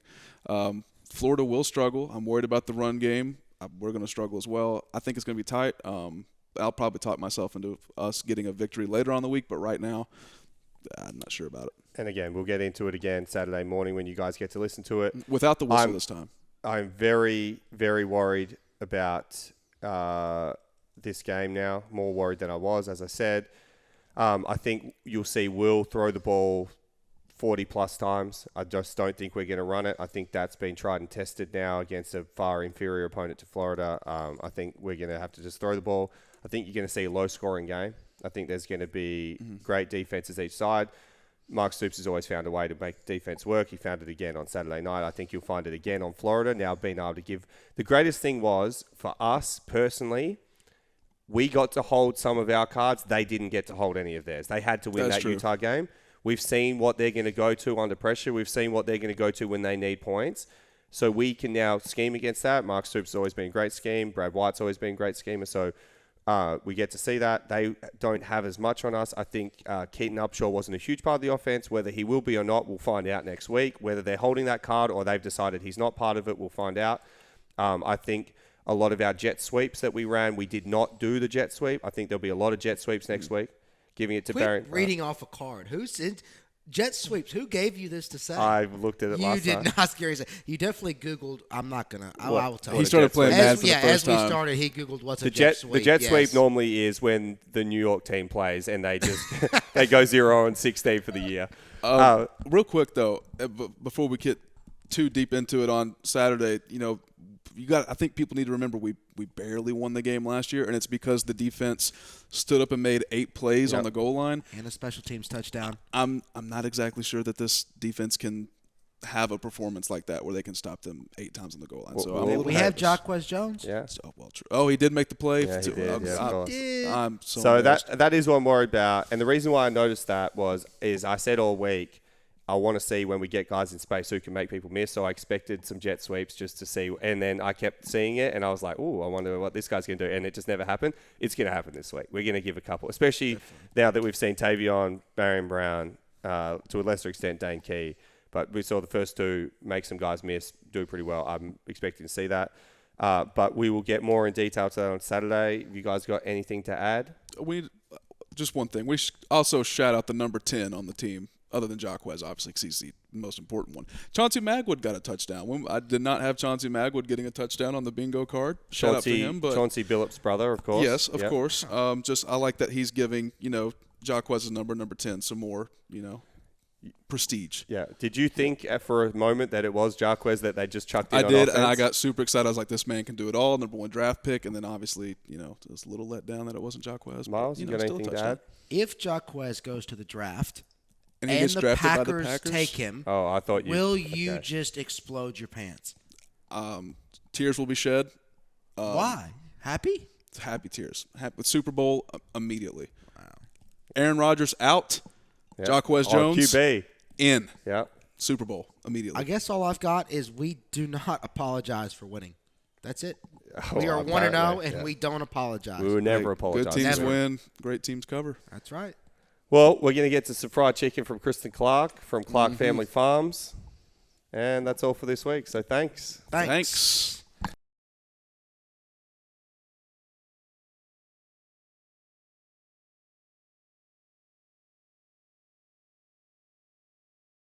Speaker 2: Florida will struggle. I'm worried about the run game. We're going to struggle as well. I think it's going to be tight. I'll probably talk myself into us getting a victory later on in the week, but right now, I'm not sure about it.
Speaker 1: And again, we'll get into it again Saturday morning when you guys get to listen to it.
Speaker 2: Without the whistle this time.
Speaker 1: I'm very, very worried about this game now. More worried than I was, as I said. I think you'll see Will throw the ball 40-plus times. I just don't think we're going to run it. I think that's been tried and tested now against a far inferior opponent to Florida. I think we're going to have to just throw the ball. I think you're going to see a low-scoring game. I think there's going to be great defenses each side. Mark Stoops has always found a way to make defense work. He found it again on Saturday night. I think you'll find it again on Florida. Now, being able to give – the greatest thing was, for us personally, we got to hold some of our cards. They didn't get to hold any of theirs. They had to win that Utah game. We've seen what they're going to go to under pressure. We've seen what they're going to go to when they need points. So we can now scheme against that. Mark Stoops has always been a great scheme. Brad White's always been a great schemer. So we get to see that. They don't have as much on us. I think Keaton Upshaw wasn't a huge part of the offense. Whether he will be or not, we'll find out next week. Whether they're holding that card or they've decided he's not part of it, we'll find out. I think a lot of our jet sweeps that we ran, we did not do the jet sweep. I think there'll be a lot of jet sweeps next week. Giving it to Barry.
Speaker 3: Reading off a card. Who sent jet sweeps? Who gave you this to say?
Speaker 1: I looked at it last night.
Speaker 3: You did not, Scary. You definitely Googled. I'm not gonna. I will tell you.
Speaker 2: He started playing Mad for the first time.
Speaker 3: As we started, he Googled what's
Speaker 1: The
Speaker 3: a jet sweep.
Speaker 1: The jet sweep normally is when the New York team plays and they just they go 0-16 for the year.
Speaker 2: Real quick though, before we get too deep into it on Saturday, I think people need to remember we barely won the game last year, and it's because the defense stood up and made 8 plays on the goal line
Speaker 3: and a special teams touchdown.
Speaker 2: I'm not exactly sure that this defense can have a performance like that where they can stop them 8 times on the goal line.
Speaker 1: Well,
Speaker 2: so I'm a little
Speaker 3: we have
Speaker 2: nervous.
Speaker 3: Jacquez Jones.
Speaker 1: Yeah.
Speaker 2: So, well, true. Oh, he did make the play.
Speaker 1: Yeah, he did.
Speaker 2: I'm
Speaker 1: so
Speaker 2: embarrassed.
Speaker 1: that is what I'm worried about, and the reason why I noticed that is I said all week, I want to see when we get guys in space who can make people miss. So I expected some jet sweeps just to see. And then I kept seeing it, and I was like, oh, I wonder what this guy's going to do. And it just never happened. It's going to happen this week. We're going to give a couple, especially now that we've seen Tavion, Barry Brown, to a lesser extent, Dane Key. But we saw the first two make some guys miss, do pretty well. I'm expecting to see that. But we will get more in detail to that on Saturday. Have you guys got anything to add?
Speaker 2: Just one thing. We also shout out the number 10 on the team, other than Jacquez, obviously, because he's the most important one. Chauncey Magwood got a touchdown. I did not have Chauncey Magwood getting a touchdown on the bingo card. Shout out to him. But
Speaker 1: Chauncey Billups' brother, of course.
Speaker 2: Yes, of course. I like that he's giving, Jacquez's number 10, some more, prestige.
Speaker 1: Yeah. Did you think for a moment that it was Jacquez that they just chucked in on
Speaker 2: did,
Speaker 1: offense?
Speaker 2: and I got super excited. I was like, this man can do it all. Number 1 draft pick, and then obviously, it was a little let down that it wasn't Jacquez.
Speaker 1: Miles,
Speaker 2: but,
Speaker 1: you got
Speaker 2: still a
Speaker 1: anything to
Speaker 2: touchdown.
Speaker 1: add?
Speaker 3: If Jacquez goes to the draft
Speaker 2: And he
Speaker 3: and
Speaker 2: gets
Speaker 3: the
Speaker 2: drafted by the
Speaker 3: Packers
Speaker 2: Packers?
Speaker 3: take him,
Speaker 1: Oh, I thought you.
Speaker 3: will you
Speaker 1: okay.
Speaker 3: just explode your pants?
Speaker 2: Tears will be shed.
Speaker 3: Why? Happy?
Speaker 2: Happy tears. With Super Bowl immediately. Wow. Aaron Rodgers out.
Speaker 1: Yeah.
Speaker 2: Jacquez Jones
Speaker 1: QB.
Speaker 2: in.
Speaker 1: Yeah.
Speaker 2: Super Bowl immediately.
Speaker 3: I guess all I've got is we do not apologize for winning. That's it.
Speaker 1: Oh,
Speaker 3: We are 1-0,
Speaker 1: apparently,
Speaker 3: and
Speaker 1: yeah.
Speaker 3: we don't apologize.
Speaker 1: We will never apologize.
Speaker 2: Good teams
Speaker 3: Never.
Speaker 2: win. Great teams cover.
Speaker 3: That's right.
Speaker 1: Well, we're going to get to some fried chicken from Kristen Clark from Clark Family Farms. And that's all for this week. So thanks.
Speaker 3: Thanks.